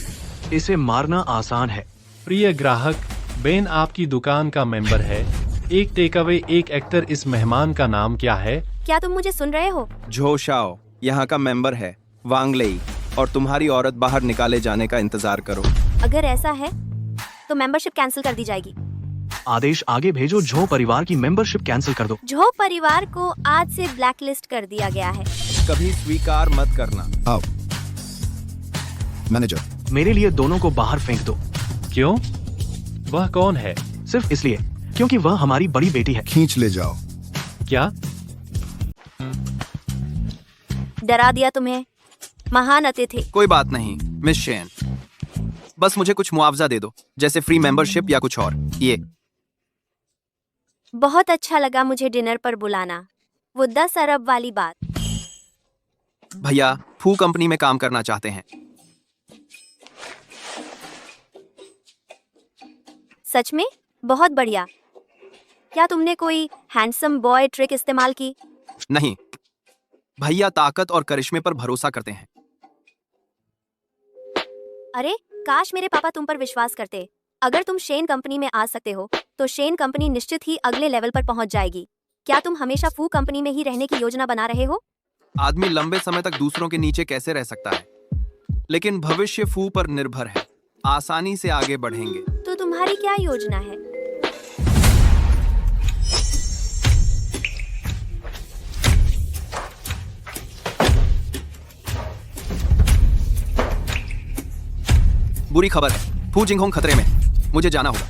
इसे मारना आसान है। प्रिय ग्राहक, बेन आपकी दुकान का मेंबर है। एक टेकअवे, एक एक्टर। इस मेहमान का नाम क्या है? क्या तुम मुझे सुन रहे हो? झो शाओ यहाँ का मेंबर है, वांग लेई, और तुम्हारी औरत बाहर निकाले जाने का इंतजार करो। अगर ऐसा है तो मेंबरशिप कैंसिल कर दी जाएगी। आदेश आगे भेजो, झो परिवार की मेंबरशिप कैंसिल कर दो। झो परिवार को आज से ब्लैकलिस्ट कर दिया गया है। कभी स्वीकार मत करना। आओ मैनेजर, मेरे लिए दोनों को बाहर फेंक दो। क्यों? वह कौन है? सिर्फ इसलिए क्योंकि वह हमारी बड़ी बेटी है। खींच ले जाओ। क्या? डरा दिया तुम्हें, महान अतिथि। कोई बात नहीं मिस शेन, बस मुझे कुछ मुआवजा दे दो, जैसे फ्री मेंबरशिप या कुछ और। ये बहुत अच्छा लगा मुझे डिनर पर बुलाना, वो 10 अरब वाली बात। भैया फू कंपनी में काम करना चाहते हैं। सच में? बहुत बढ़िया। क्या तुमने कोई हैंडसम बॉय ट्रिक इस्तेमाल की? नहीं, भैया ताकत और करिश्मे पर भरोसा करते हैं। अरे काश मेरे पापा तुम पर विश्वास करते। अगर तुम शेन कंपनी में आ सकते हो तो शेन कंपनी निश्चित ही अगले लेवल पर पहुंच जाएगी। क्या तुम हमेशा फू कंपनी में ही रहने की योजना बना रहे हो? आदमी लंबे समय तक दूसरों के नीचे कैसे रह सकता है, लेकिन भविष्य फू पर निर्भर है। आसानी से आगे बढ़ेंगे। तो तुम्हारी क्या योजना है? बुरी खबर है, फू जिंगहोंग खतरे में, मुझे जाना होगा।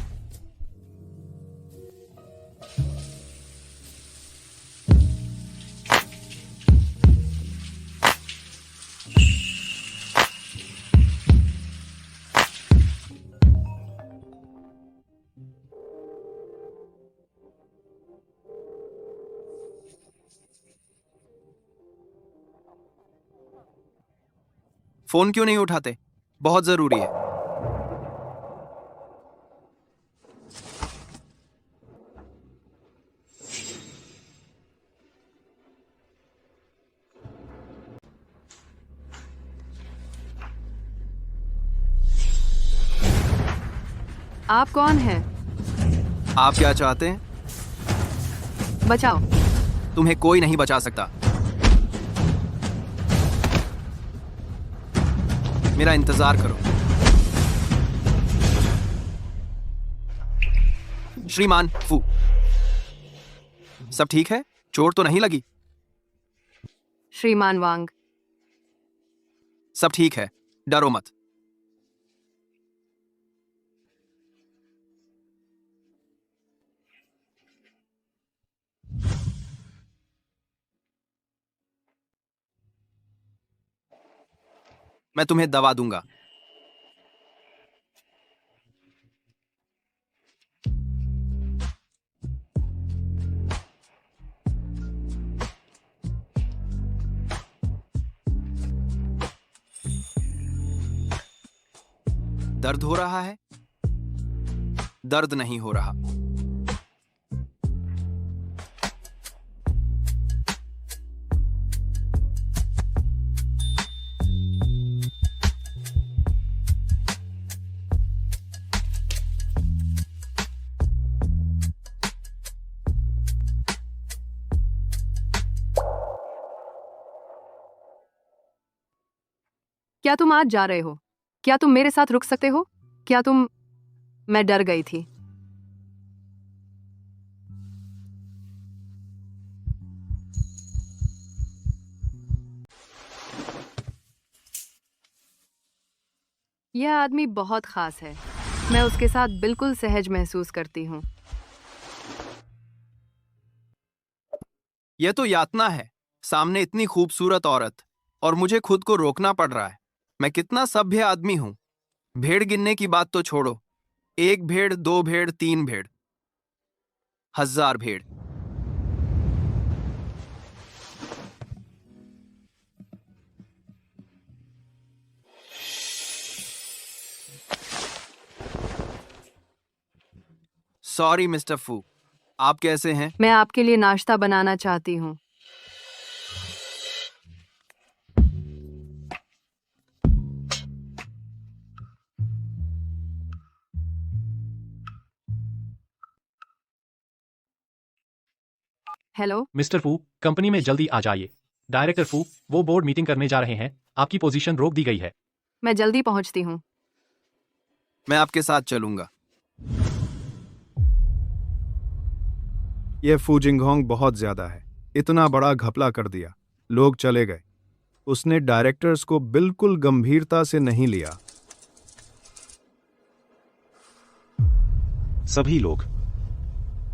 फोन क्यों नहीं उठाते? बहुत जरूरी है। आप कौन हैं? आप क्या चाहते हैं? बचाओ। तुम्हें कोई नहीं बचा सकता। मेरा इंतजार करो। श्रीमान फू, सब ठीक है? चोट तो नहीं लगी? श्रीमान वांग, सब ठीक है, डरो मत। मैं तुम्हें दवा दूंगा। दर्द हो रहा है? दर्द नहीं हो रहा। क्या तुम आज जा रहे हो? क्या तुम मेरे साथ रुक सकते हो? क्या तुम... मैं डर गई थी। यह आदमी बहुत खास है। मैं उसके साथ बिल्कुल सहज महसूस करती हूँ। यह तो यातना है। सामने इतनी खूबसूरत औरत और मुझे खुद को रोकना पड़ रहा है। मैं कितना सभ्य आदमी हूं। भेड़ गिनने की बात तो छोड़ो। 1 भेड़, 2 भेड़, 3 भेड़, 1000 भेड़। सॉरी मिस्टर फू, आप कैसे हैं? मैं आपके लिए नाश्ता बनाना चाहती हूँ। हेलो मिस्टर फू, कंपनी में जल्दी आ जाइए। डायरेक्टर फू, वो बोर्ड मीटिंग करने जा रहे हैं। आपकी पोजीशन रोक दी गई है। मैं जल्दी पहुँचती हूँ। मैं आपके साथ चलूंगा। यह फू जिंगहोंग बहुत ज्यादा है। इतना बड़ा घपला कर दिया। लोग चले गए। उसने डायरेक्टर्स को बिल्कुल गंभीरता से नहीं लिया। सभी लोग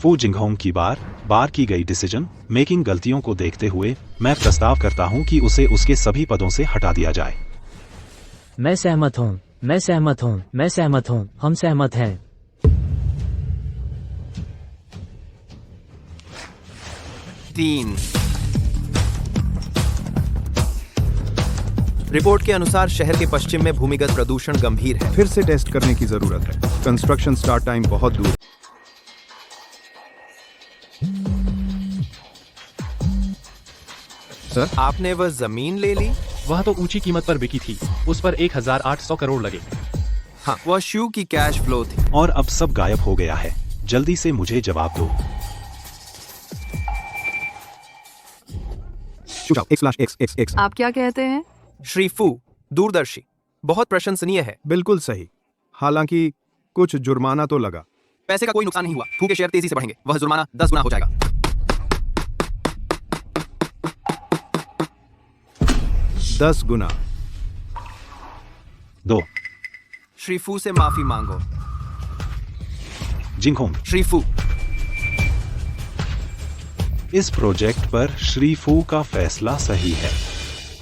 फू जिंगहोंग की बार की गई डिसीजन मेकिंग गलतियों को देखते हुए मैं प्रस्ताव करता हूं कि उसे उसके सभी पदों से हटा दिया जाए। मैं सहमत हूँ, मैं सहमत हूँ, मैं सहमत हूँ, हम सहमत हैं। तीन। रिपोर्ट के अनुसार शहर के पश्चिम में भूमिगत प्रदूषण गंभीर है। फिर से टेस्ट करने की जरूरत है। कंस्ट्रक्शन स्टार्ट टाइम बहुत दूर। सर, आपने वह जमीन ले ली? वह तो ऊंची कीमत पर बिकी थी, उस पर 1800 करोड़ लगे। हाँ, वह शू की कैश फ्लो थी। और अब सब गायब हो गया है। जल्दी से मुझे जवाब दो। आप क्या कहते हैं? श्री फू दूरदर्शी, बहुत प्रशंसनीय है। बिल्कुल सही। हालांकि कुछ जुर्माना तो लगा। पैसे का कोई नुकसान नहीं हुआ। फू के शेयर तेजी से बढ़ेंगे, वह जुर्माना 10 गुना हो जाएगा। 10 गुना। 2। श्री फू से माफी मांगो। जिंगहोंग, श्री फू, इस प्रोजेक्ट पर श्री फू का फैसला सही है।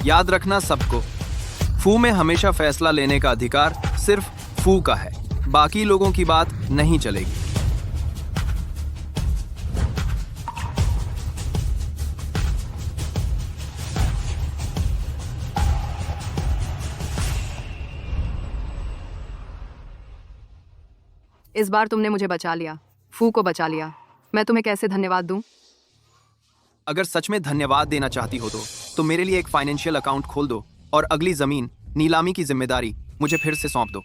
याद रखना सबको, फू में हमेशा फैसला लेने का अधिकार सिर्फ फू का है। बाकी लोगों की बात नहीं चलेगी। इस बार तुमने मुझे बचा लिया, फू को बचा लिया। मैं तुम्हें कैसे धन्यवाद दूं? अगर सच में धन्यवाद देना चाहती हो तो मेरे लिए एक फाइनेंशियल अकाउंट खोल दो और अगली जमीन नीलामी की जिम्मेदारी मुझे फिर से सौंप दो।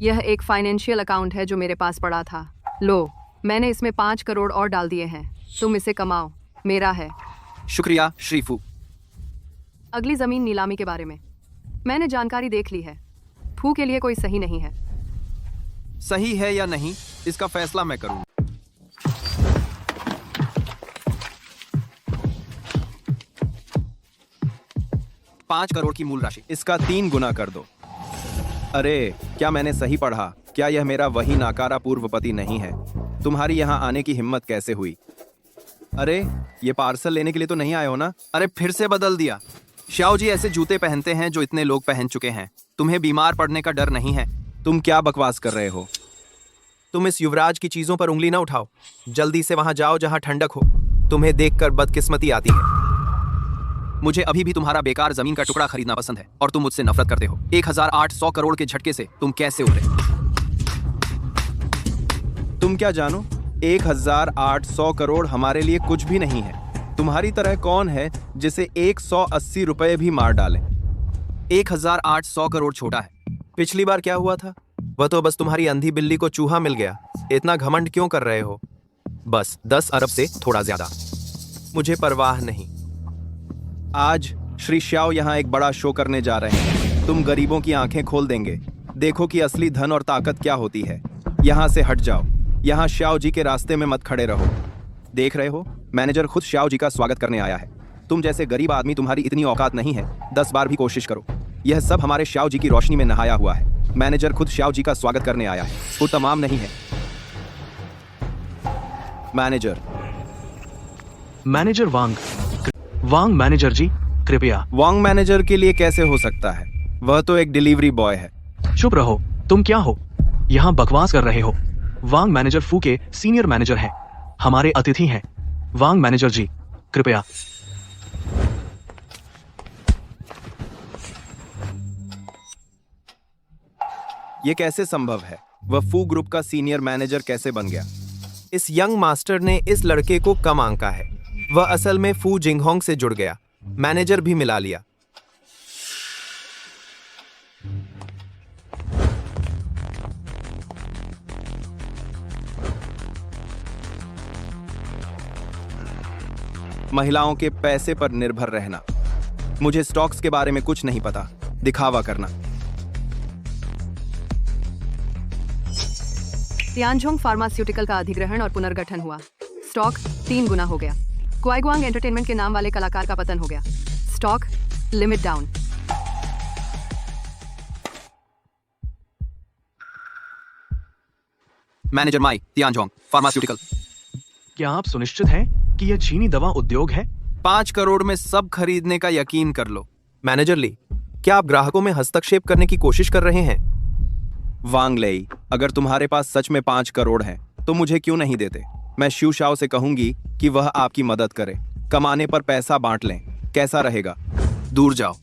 यह एक फाइनेंशियल अकाउंट है जो मेरे पास पड़ा था। लो, मैंने इसमें 5 करोड़ और डाल दिए हैं। तुम इसे कमाओ, मेरा है। शुक्रिया श्री फू। अगली जमीन नीलामी के बारे में मैंने जानकारी देख ली है। फू के लिए कोई सही नहीं है। सही है या नहीं, इसका फैसला मैं करूंगा। $5 करोड़ की मूल राशि, इसका 3 गुना कर दो। अरे, क्या मैंने सही पढ़ा? क्या यह मेरा वही नाकारा पूर्व पति नहीं है? तुम्हारी यहाँ आने की हिम्मत कैसे हुई? अरे, ये पार्सल लेने के लिए तो नहीं आए हो ना? अरे, फिर से बदल दिया। श्याओ जी ऐसे जूते पहनते हैं जो इतने लोग पहन चुके हैं। तुम्हें बीमार पड़ने का डर नहीं है? तुम क्या बकवास कर रहे हो? तुम इस युवराज की चीजों पर उंगली ना उठाओ। जल्दी से वहां जाओ जहां ठंडक हो। तुम्हें देखकर बदकिस्मती आती है। मुझे अभी भी तुम्हारा बेकार जमीन का टुकड़ा खरीदना पसंद है और तुम मुझसे नफरत करते हो। 1800 करोड़ के झटके से तुम कैसे उतरे? तुम क्या जानो, 1800 करोड़ हमारे लिए कुछ भी नहीं है। तुम्हारी तरह कौन है जिसे 180 रुपए भी मार डाले? 1800 करोड़ छोटा है। पिछली बार क्या हुआ था? वह तो बस तुम्हारी अंधी बिल्ली को चूहा मिल गया। इतना घमंड क्यों कर रहे हो? बस 10 अरब से थोड़ा ज्यादा। मुझे परवाह नहीं। आज श्री श्याओ यहाँ एक बड़ा शो करने जा रहे हैं। तुम गरीबों की आंखें खोल देंगे। देखो कि असली धन और ताकत क्या होती है। यहाँ से हट जाओ। यहाँ श्याओ जी के रास्ते में मत खड़े रहो। देख रहे हो, मैनेजर खुद श्याओ जी का स्वागत करने आया है। तुम जैसे गरीब आदमी, तुम्हारी इतनी औकात नहीं है। 10 बार भी कोशिश करो। यह सब हमारे श्याओ जी की रोशनी में नहाया हुआ है। मैनेजर खुद श्याओ जी का स्वागत करने आया है। वो तमाम नहीं है। मैनेजर वांग मैनेजर जी, कृपया। वांग मैनेजर के लिए कैसे हो सकता है? वह तो एक डिलीवरी बॉय है। चुप रहो। तुम क्या हो? यहाँ बकवास कर रहे हो। वांग मैनेजर फू के सीनियर मैनेजर हैं। हमारे अतिथि हैं। वांग मैनेजर जी, कृपया। ये कैसे संभव है? वह फू ग्रुप का सीनियर मैनेजर कैसे बन गया? इस यंग मास्टर ने इस लड़के को कम आंका है। वह असल में फू जिंगहोंग से जुड़ गया, मैनेजर भी मिला लिया। महिलाओं के पैसे पर निर्भर रहना। मुझे स्टॉक्स के बारे में कुछ नहीं पता। दिखावा करना। तियानझोंग फार्मास्यूटिकल का अधिग्रहण और पुनर्गठन हुआ। स्टॉक 3 गुना हो गया। क्वाईगुआंग एंटरटेनमेंट के नाम वाले कलाकार का पतन हो गया। Stock limit down. मैनेजर माई तियानजोंग, फार्मास्यूटिकल। क्या आप सुनिश्चित हैं कि यह चीनी दवा उद्योग है? 5 करोड़ में सब खरीदने का यकीन कर लो। मैनेजर ली, क्या आप ग्राहकों में हस्तक्षेप करने की कोशिश कर रहे हैं? वांग लेई, अगर तुम्हारे पास सच में 5 करोड़ हैं, तो मुझे क्यों नहीं देते? मैं शू शाओ से कहूंगी कि वह आपकी मदद करे। कमाने पर पैसा बांट लें, कैसा रहेगा? दूर जाओ,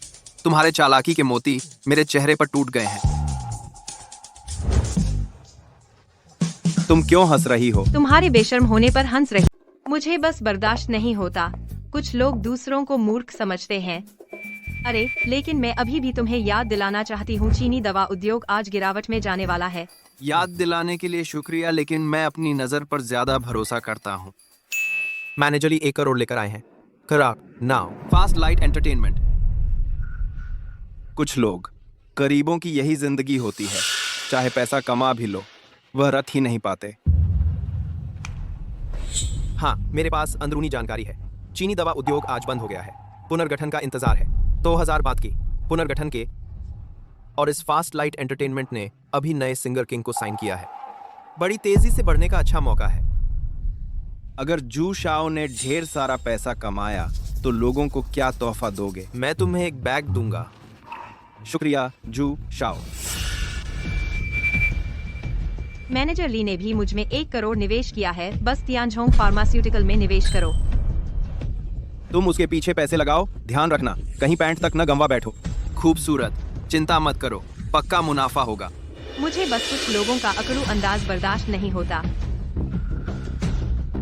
तुम्हारे चालाकी के मोती मेरे चेहरे पर टूट गए हैं। तुम क्यों हंस रही हो? तुम्हारे बेशर्म होने पर हंस रही। मुझे बस बर्दाश्त नहीं होता। कुछ लोग दूसरों को मूर्ख समझते हैं। अरे, लेकिन मैं अभी भी तुम्हें याद दिलाना चाहती हूँ, चीनी दवा उद्योग आज गिरावट में जाने वाला है। याद दिलाने के लिए शुक्रिया, लेकिन मैं अपनी नजर पर ज्यादा भरोसा करता हूँ। मैनेजर 1 करोड़ लेकर आए हैं। खराब नाउ फास्ट लाइट एंटरटेनमेंट। कुछ लोग गरीबों की यही जिंदगी होती है, चाहे पैसा कमा भी लो, वह रख ही नहीं पाते। हाँ, मेरे पास अंदरूनी जानकारी है। चीनी दवा उद्योग आज बंद हो गया है। पुनर्गठन का इंतजार है। 2000 बात की पुनर्गठन के, और इस फास्ट लाइट एंटरटेनमेंट ने अभी नए सिंगर किंग को साइन किया है। बड़ी तेजी से बढ़ने का अच्छा मौका है। अगर जू शाओ ने ढेर सारा पैसा कमाया तो लोगों को क्या तोहफा दोगे? मैं तुम्हें एक बैग दूंगा। शुक्रिया जू शाओ। मैनेजर ली ने भी मुझ में 1 करोड़ निवेश किया है। बस तियानजोंग फार्मास्यूटिकल में निवेश करो। तुम उसके पीछे पैसे लगाओ, ध्यान रखना कहीं पैंट तक न गंवा बैठो। खूबसूरत, चिंता मत करो, पक्का मुनाफा होगा। मुझे बस कुछ लोगों का अकड़ू अंदाज बर्दाश्त नहीं होता।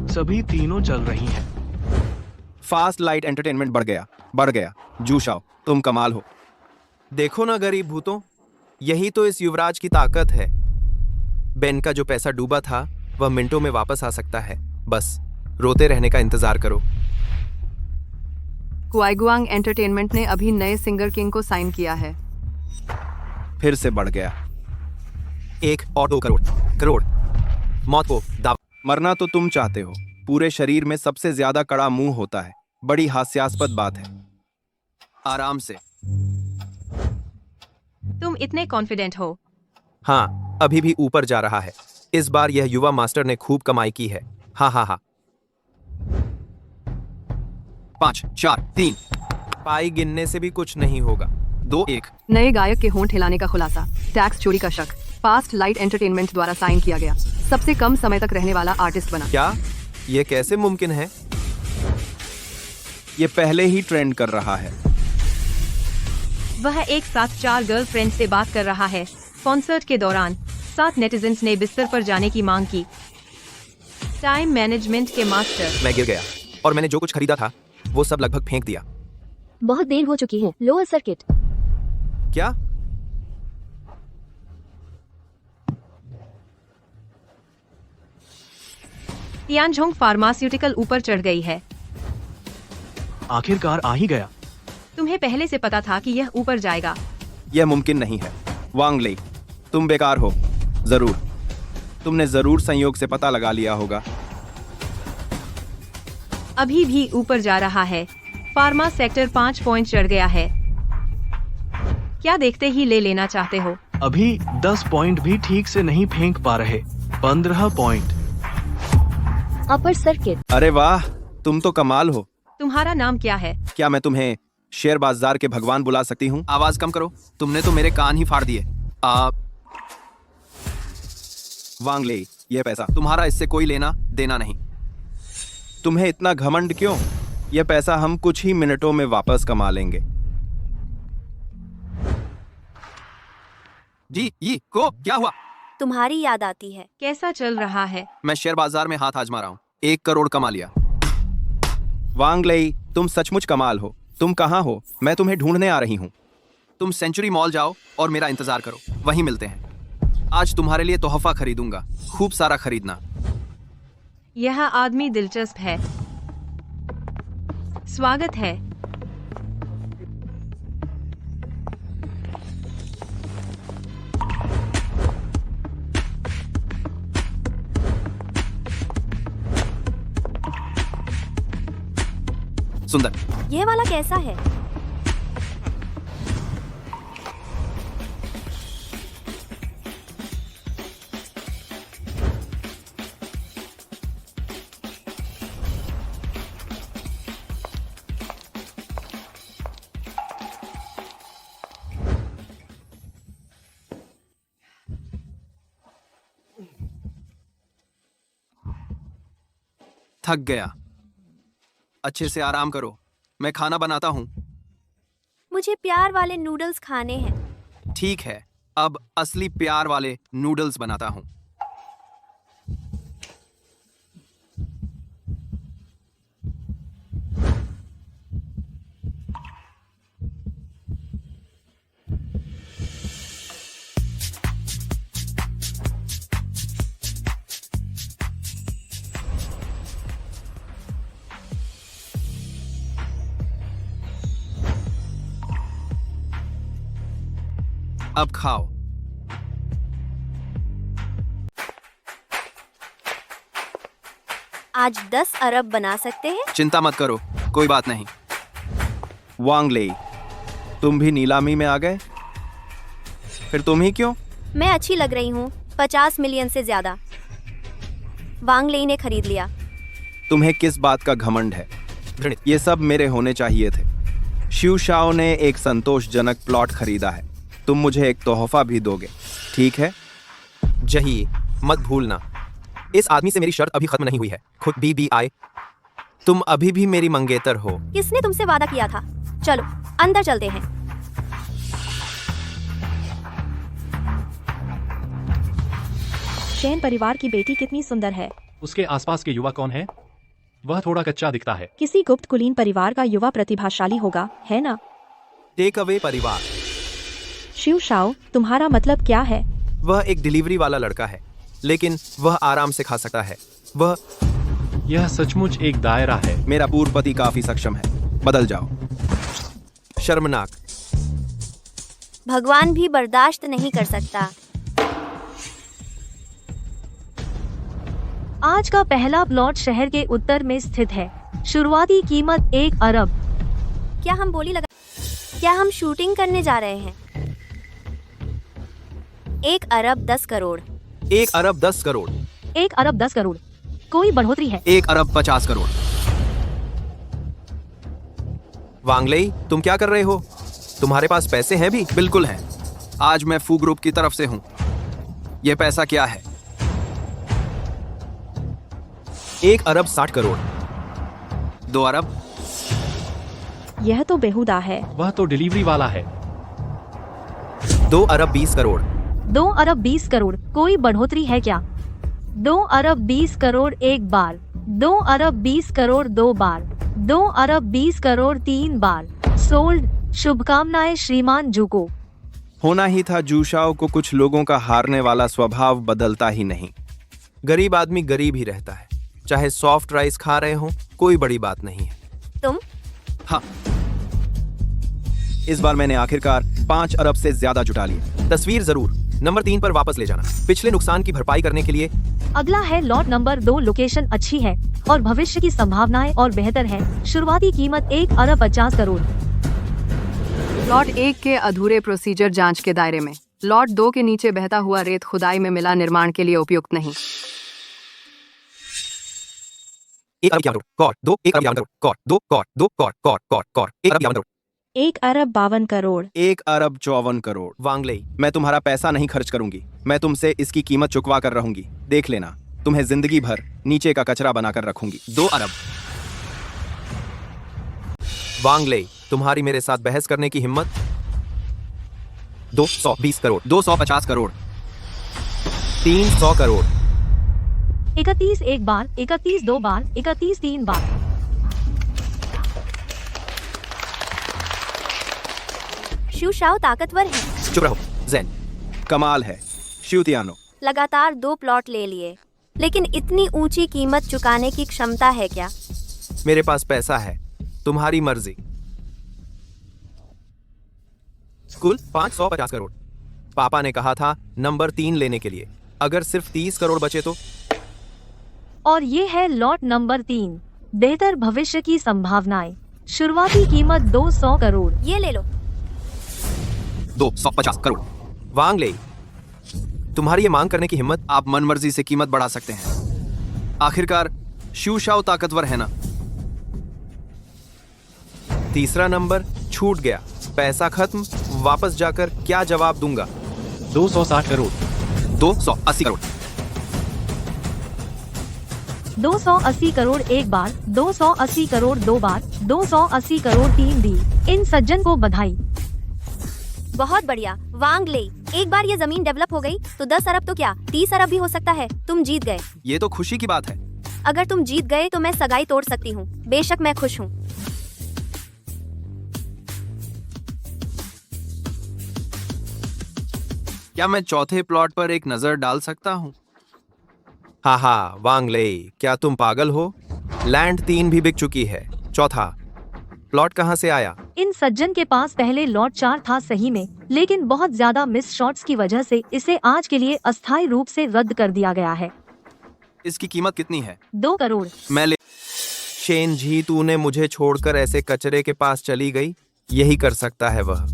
सभी तीनों चल रही हैं। फास्ट लाइट एंटरटेनमेंट बढ़ गया। जू शाओ, तुम कमाल हो। देखो ना गरीब भूतों, यही तो इस युवराज की ताकत है। बेन का जो पैसा डूबा था वह मिनटों में वापस आ सकता है। बस रोते रहने का इंतजार करो। क्वाईगुआंग एंटरटेनमेंट ने अभी नए सिंगर किंग को साइन किया है। फिर से बढ़ गया। 1 और 2 करोड़। मौत को दाव। मरना तो तुम चाहते हो। पूरे शरीर में सबसे ज्यादा कड़ा मुंह होता है। बड़ी हास्यास्पद बात है। आराम से। तुम इतने कॉन्फिडेंट हो? हाँ, अभी भी ऊपर जा रहा है। इस बार यह युवा मास्टर ने खूब कमाई की है। हाँ। 5 4 3। पाई गिनने से भी कुछ नहीं होगा। 2 1। नए गायक के होंठ हिलाने का खुलासा। टैक्स चोरी का शक। फास्ट लाइट एंटरटेनमेंट द्वारा साइन किया गया। सबसे कम समय तक रहने वाला आर्टिस्ट बना। क्या ये कैसे मुमकिन है? ये पहले ही ट्रेंड कर रहा है। वह एक साथ 4 गर्लफ्रेंड से बात कर रहा है। कॉन्सर्ट के दौरान 7 नेटिजन्स ने बिस्तर पर जाने की मांग की। टाइम मैनेजमेंट के मास्टर। मैं गिर गया और मैंने जो कुछ खरीदा था वो सब लगभग फेंक दिया। बहुत देर हो चुकी है। Lower circuit. क्या? तियानजोंग फार्मास्यूटिकल ऊपर चढ़ गई है। आखिरकार आ ही गया। तुम्हें पहले से पता था कि यह ऊपर जाएगा। यह मुमकिन नहीं है। वांग लेई, तुम बेकार हो। तुमने जरूर संयोग से पता लगा लिया होगा। अभी भी ऊपर जा रहा है। फार्मा सेक्टर 5 पॉइंट चढ़ गया है। क्या देखते ही ले लेना चाहते हो? अभी 10 पॉइंट भी ठीक से नहीं फेंक पा रहे। 15 पॉइंट। Upper circuit. अरे वाह, तुम तो कमाल हो। तुम्हारा नाम क्या है? क्या मैं तुम्हें शेयर बाजार के भगवान बुला सकती हूँ? आवाज कम करो, तुमने तो मेरे कान ही फाड़ दिए। वांग लेई, यह पैसा तुम्हारा, इससे कोई लेना देना नहीं। तुम्हें इतना घमंड क्यों? यह पैसा हम कुछ ही मिनटों में वापस कमा लेंगे। जी ये को क्या हुआ? तुम्हारी याद आती है। कैसा चल रहा है? मैं शेयर बाजार में हाथ आजमा रहा हूँ। 1 करोड़ कमा लिया। वांग लेई, तुम सचमुच कमाल हो। तुम कहाँ हो? मैं तुम्हें ढूंढने आ रही हूँ। तुम सेंचुरी मॉल जाओ और मेरा इंतजार करो, वहीं मिलते हैं। आज तुम्हारे लिए तोहफा खरीदूंगा, खूब सारा खरीदना। यह आदमी दिलचस्प है। स्वागत है। सुंदर। ये वाला कैसा है? थक गया। अच्छे से आराम करो, मैं खाना बनाता हूँ। मुझे प्यार वाले नूडल्स खाने हैं। ठीक है, अब असली प्यार वाले नूडल्स बनाता हूँ। अब खाओ। आज 10 अरब बना सकते हैं। चिंता मत करो, कोई बात नहीं। वांग लेई, तुम भी नीलामी में आ गए? फिर तुम ही क्यों? मैं अच्छी लग रही हूँ। 50 मिलियन से ज्यादा वांग लेई ने खरीद लिया। तुम्हें किस बात का घमंड है? ये सब मेरे होने चाहिए थे। शिव शाओ ने एक संतोषजनक प्लॉट खरीदा है। तुम मुझे एक तोहफा भी दोगे, ठीक है? जही, मत भूलना, इस आदमी से मेरी शर्त अभी खत्म नहीं हुई है। खुद BBI, तुम अभी भी मेरी मंगेतर हो। किसने तुमसे वादा किया था? चलो अंदर चलते हैं। शेन परिवार की बेटी कितनी सुंदर है। उसके आसपास के युवा कौन है? वह थोड़ा कच्चा दिखता है। किसी गुप्त कुलीन परिवार का युवा प्रतिभाशाली होगा, है ना? टेक अवे परिवार। शिव शाओ, तुम्हारा मतलब क्या है? वह एक डिलीवरी वाला लड़का है, लेकिन वह आराम से खा सकता है। यह सचमुच एक दायरा है। मेरा पूर्व पति काफी सक्षम है। बदल जाओ। शर्मनाक। भगवान भी बर्दाश्त नहीं कर सकता। आज का पहला प्लॉट शहर के उत्तर में स्थित है। शुरुआती कीमत 1 अरब। क्या हम शूटिंग करने जा रहे हैं? 1 अरब 10 करोड़। 1 अरब 10 करोड़। 1 अरब 10 करोड़। कोई बढ़ोतरी है? 1 अरब 50 करोड़। वांग लेई, तुम क्या कर रहे हो? तुम्हारे पास पैसे हैं भी? बिल्कुल हैं। आज मैं फू ग्रुप की तरफ से हूं। यह पैसा क्या है? 1 अरब 60 करोड़। 2 अरब। यह तो बेहुदा है। वह तो डिलीवरी वाला है। 2 अरब 20 करोड़। 2 अरब 20 करोड़। कोई बढ़ोतरी है क्या? 2 अरब 20 करोड़ एक बार। 2 अरब 20 करोड़ 2 बार। 2 अरब 20 करोड़ 3 बार। सोल्ड। शुभकामनाएं श्रीमान जू को। होना ही था। जूशाओ को कुछ लोगों का हारने वाला स्वभाव बदलता ही नहीं। गरीब आदमी गरीब ही रहता है। चाहे सॉफ्ट राइस खा रहे हो, कोई बड़ी बात नहीं है। तुम? हाँ, इस बार मैंने आखिरकार 5 अरब से ज्यादा जुटा लिए। तस्वीर जरूर नंबर 3 पर वापस ले जाना, पिछले नुकसान की भरपाई करने के लिए। अगला है लॉट नंबर 2। लोकेशन अच्छी है और भविष्य की संभावनाएं और बेहतर है। शुरुआती कीमत 1 अरब 50 करोड़। लॉट 1 के अधूरे प्रोसीजर जांच के दायरे में। लॉट 2 के नीचे बहता हुआ रेत खुदाई में मिला निर्माण के लिए उपयुक्त नहीं। 1 अरब 51 करोड़, 2 1 अरब 51 करोड़, 2 1 अरब 51 करोड़। 1 अरब 52 करोड़। 1 अरब 54 करोड़। वांग लेई, मैं तुम्हारा पैसा नहीं खर्च करूंगी। मैं तुमसे इसकी कीमत चुकवा कर रहूंगी। देख लेना, तुम्हें जिंदगी भर नीचे का कचरा बनाकर रखूंगी। 2 अरब। वांग लेई, तुम्हारी मेरे साथ बहस करने की हिम्मत? 220 करोड़, 250 करोड़, 300 करोड़। 31 एक बार, 31 2 बार, 31 3 बार। शिव शाओ ताकतवर है। चुप रहो ज़ेन। कमाल है शिवतियानो। लगातार 2 प्लॉट ले लिए, लेकिन इतनी ऊंची कीमत चुकाने की क्षमता है क्या? मेरे पास पैसा है, तुम्हारी मर्जी। कुल 550 करोड़। पापा ने कहा था नंबर 3 लेने के लिए। अगर सिर्फ 30 करोड़ बचे तो? और ये है लॉट नंबर 3। बेहतर भविष्य की संभावनाएं। शुरुआती कीमत 200 करोड़। ये ले लो। 250 करोड़। वांग लेई, तुम्हारी ये मांग करने की हिम्मत? आप मनमर्जी से कीमत बढ़ा सकते हैं। आखिरकार शिव शाओ ताकतवर है ना। तीसरा नंबर छूट गया। पैसा खत्म। वापस जाकर क्या जवाब दूंगा? 260 करोड़। 280 करोड़। 280 करोड़ एक बार, 280 करोड़ दो बार, 280 करोड़ 3 दी। इन सज्जन को बधाई। बहुत बढ़िया वांग ले। एक बार ये जमीन डेवलप हो गई तो 10 अरब तो क्या 30 अरब भी हो सकता है। तुम जीत गए। ये तो खुशी की बात है। अगर तुम जीत गए तो मैं सगाई तोड़ सकती हूँ। बेशक मैं खुश हूँ। क्या मैं चौथे प्लॉट पर एक नजर डाल सकता हूँ? हाँ हाँ वांग ले, क्या तुम पागल हो? लैंड 3 भी बिक चुकी है, चौथा प्लॉट कहाँ से आया? इन सज्जन के पास पहले लॉट 4 था सही में, लेकिन बहुत ज्यादा मिस शॉट्स की वजह से इसे आज के लिए अस्थायी रूप से रद्द कर दिया गया है। इसकी कीमत कितनी है? 2 करोड़। मैं ले। शेन जी, तूने मुझे छोड़कर ऐसे कचरे के पास चली गई? यही कर सकता है वह।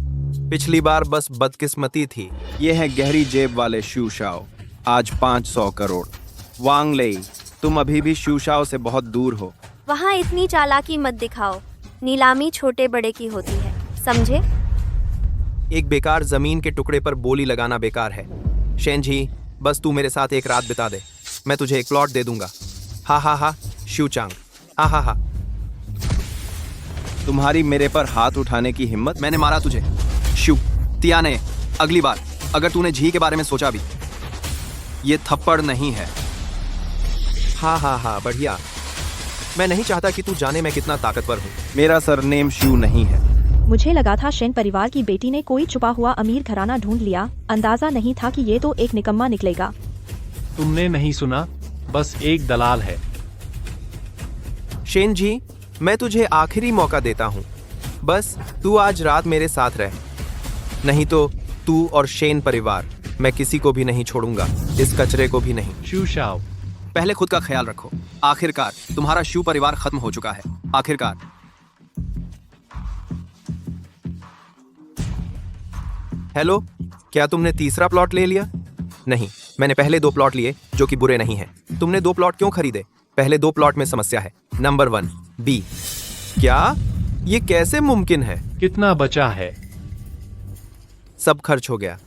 पिछली बार बस बदकिस्मती थी। ये है गहरी जेब वाले शू शाओ। आज 500 करोड़। वांग ले, तुम अभी भी शू शाओ से बहुत दूर हो। वहाँ इतनी चालाकी मत दिखाओ। नीलामी छोटे बड़े की होती है, समझे? एक बेकार जमीन के टुकड़े पर बोली लगाना बेकार है। शेन जी, बस तू मेरे साथ एक रात बिता दे, मैं तुझे एक प्लॉट दे दूंगा। हा हा हा शू चांग, हा हा हा। तुम्हारी मेरे पर हाथ उठाने की हिम्मत? मैंने मारा तुझे शू तियाने। अगली बार अगर तूने झी के बारे में सोचा भी, ये थप्पड़ नहीं है। हाँ हाँ हाँ बढ़िया। मैं नहीं चाहता कि तू जाने मैं कितना ताकतवर हूँ। मेरा सरनेम शू नहीं है। मुझे लगा था शेन परिवार की बेटी ने कोई छुपा हुआ अमीर घराना ढूंढ लिया। अंदाजा नहीं था कि ये तो एक निकम्मा निकलेगा। तुमने नहीं सुना, बस एक दलाल है। शेन जी, मैं तुझे आखिरी मौका देता हूँ, बस तू आज रात मेरे साथ रह, नहीं तो तू और शेन परिवार, मैं किसी को भी नहीं छोड़ूंगा, इस कचरे को भी नहीं। शू शाओ, पहले खुद का ख्याल रखो। आखिरकार तुम्हारा शू परिवार खत्म हो चुका है। आखिरकार। हेलो, क्या तुमने तीसरा प्लॉट ले लिया? नहीं, मैंने पहले 2 प्लॉट लिए जो कि बुरे नहीं हैं। तुमने 2 प्लॉट क्यों खरीदे? पहले 2 प्लॉट में समस्या है। Number 1 B. क्या ये कैसे मुमकिन है? कितना बचा है? सब खर्च हो गया।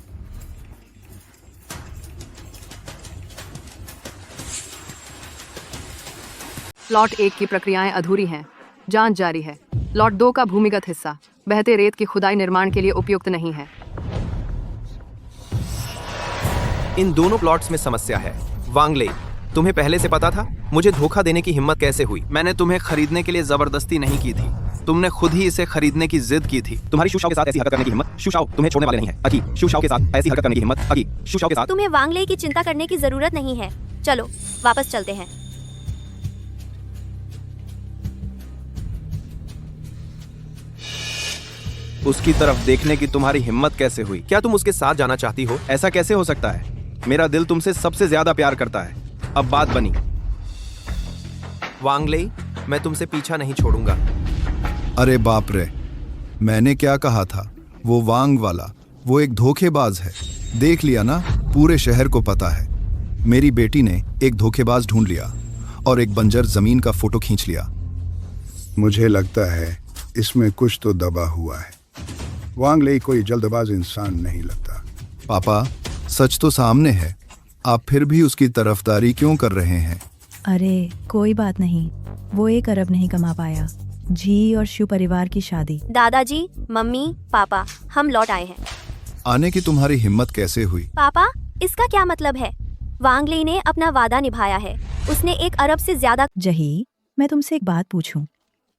लॉट 1 की प्रक्रियाएं अधूरी हैं, जांच जारी है। लॉट 2 का भूमिगत हिस्सा बहते रेत की खुदाई निर्माण के लिए उपयुक्त नहीं है। इन दोनों प्लॉट्स में समस्या है। वांग ले, तुम्हें पहले से पता था? मुझे धोखा देने की हिम्मत कैसे हुई? मैंने तुम्हें खरीदने के लिए जबरदस्ती नहीं की थी, तुमने खुद ही इसे खरीदने की जिद की थी। तुम्हारी शू शाओ के साथ ऐसी हरकत करने की हिम्मत, शू शाओ तुम्हें छोड़ने वाले नहीं है। अकी, शू शाओ के साथ ऐसी हरकत करने की हिम्मत, अकी, शू शाओ के साथ। तुम्हें वांग ले की चिंता करने की जरूरत नहीं है। चलो वापस चलते हैं। उसकी तरफ देखने की तुम्हारी हिम्मत कैसे हुई? क्या तुम उसके साथ जाना चाहती हो? ऐसा कैसे हो सकता है? मेरा दिल तुमसे सबसे ज्यादा प्यार करता है। अब बात बनी। वांग ले, मैं तुमसे पीछा नहीं छोड़ूंगा। अरे बाप रे, मैंने क्या कहा था? वो वांग वाला, वो एक धोखेबाज है। देख लिया ना, पूरे शहर को पता है। मेरी बेटी ने एक धोखेबाज ढूंढ लिया और एक बंजर जमीन का फोटो खींच लिया। मुझे लगता है इसमें कुछ तो दबा हुआ है। वांग ले कोई जल्दबाज इंसान नहीं लगता। पापा, सच तो सामने है, आप फिर भी उसकी तरफदारी क्यों कर रहे हैं? अरे कोई बात नहीं, वो 1 अरब नहीं कमा पाया। जी और शू परिवार की शादी। दादाजी, मम्मी, पापा, हम लौट आए हैं। आने की तुम्हारी हिम्मत कैसे हुई? पापा, इसका क्या मतलब है? वांग ले ने अपना वादा निभाया है। उसने 1 अरब से ज्यादा। जही, मैं तुमसे एक बात पूछूं,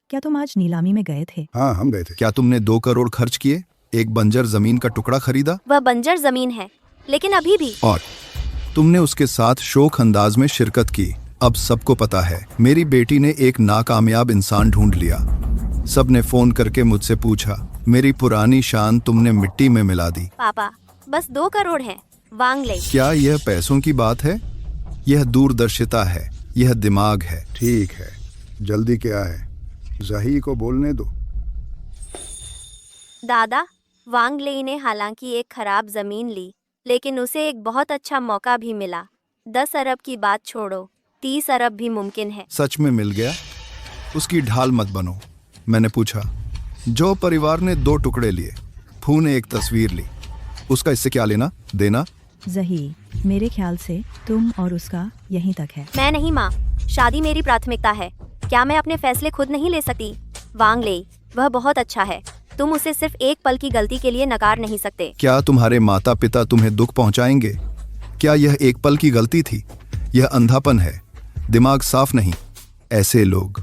क्या तुम आज नीलामी में गए थे? हाँ, हम गए थे। क्या तुमने 2 करोड़ खर्च किए, एक बंजर जमीन का टुकड़ा खरीदा? वह बंजर जमीन है, लेकिन अभी भी। और तुमने उसके साथ शोक अंदाज में शिरकत की। अब सबको पता है, मेरी बेटी ने एक नाकामयाब इंसान ढूंढ लिया। सबने फोन करके मुझसे पूछा, मेरी पुरानी शान तुमने मिट्टी में मिला दी। पापा, बस 2 करोड़ हैं। वांग ले। क्या यह पैसों की बात है? यह दूरदर्शिता है, यह दिमाग है। ठीक है, जल्दी क्या है? जही को बोलने दो। दादा, वांग ले ने हालांकि एक खराब जमीन ली, लेकिन उसे एक बहुत अच्छा मौका भी मिला। 10 अरब की बात छोड़ो, 30 अरब भी मुमकिन है। सच में मिल गया? उसकी ढाल मत बनो। मैंने पूछा। जो परिवार ने 2 टुकड़े लिए, फू ने एक तस्वीर ली, उसका इससे क्या लेना देना? जही, मेरे ख्याल से तुम और उसका यहीं तक है। मैं नहीं माँ, शादी मेरी प्राथमिकता है। क्या मैं अपने फैसले खुद नहीं ले सकती? वांग लेई, वह बहुत अच्छा है। तुम उसे सिर्फ एक पल की गलती के लिए नकार नहीं सकते। क्या तुम्हारे माता पिता तुम्हें दुख पहुंचाएंगे? क्या यह एक पल की गलती थी? यह अंधापन है, दिमाग साफ नहीं। ऐसे लोग,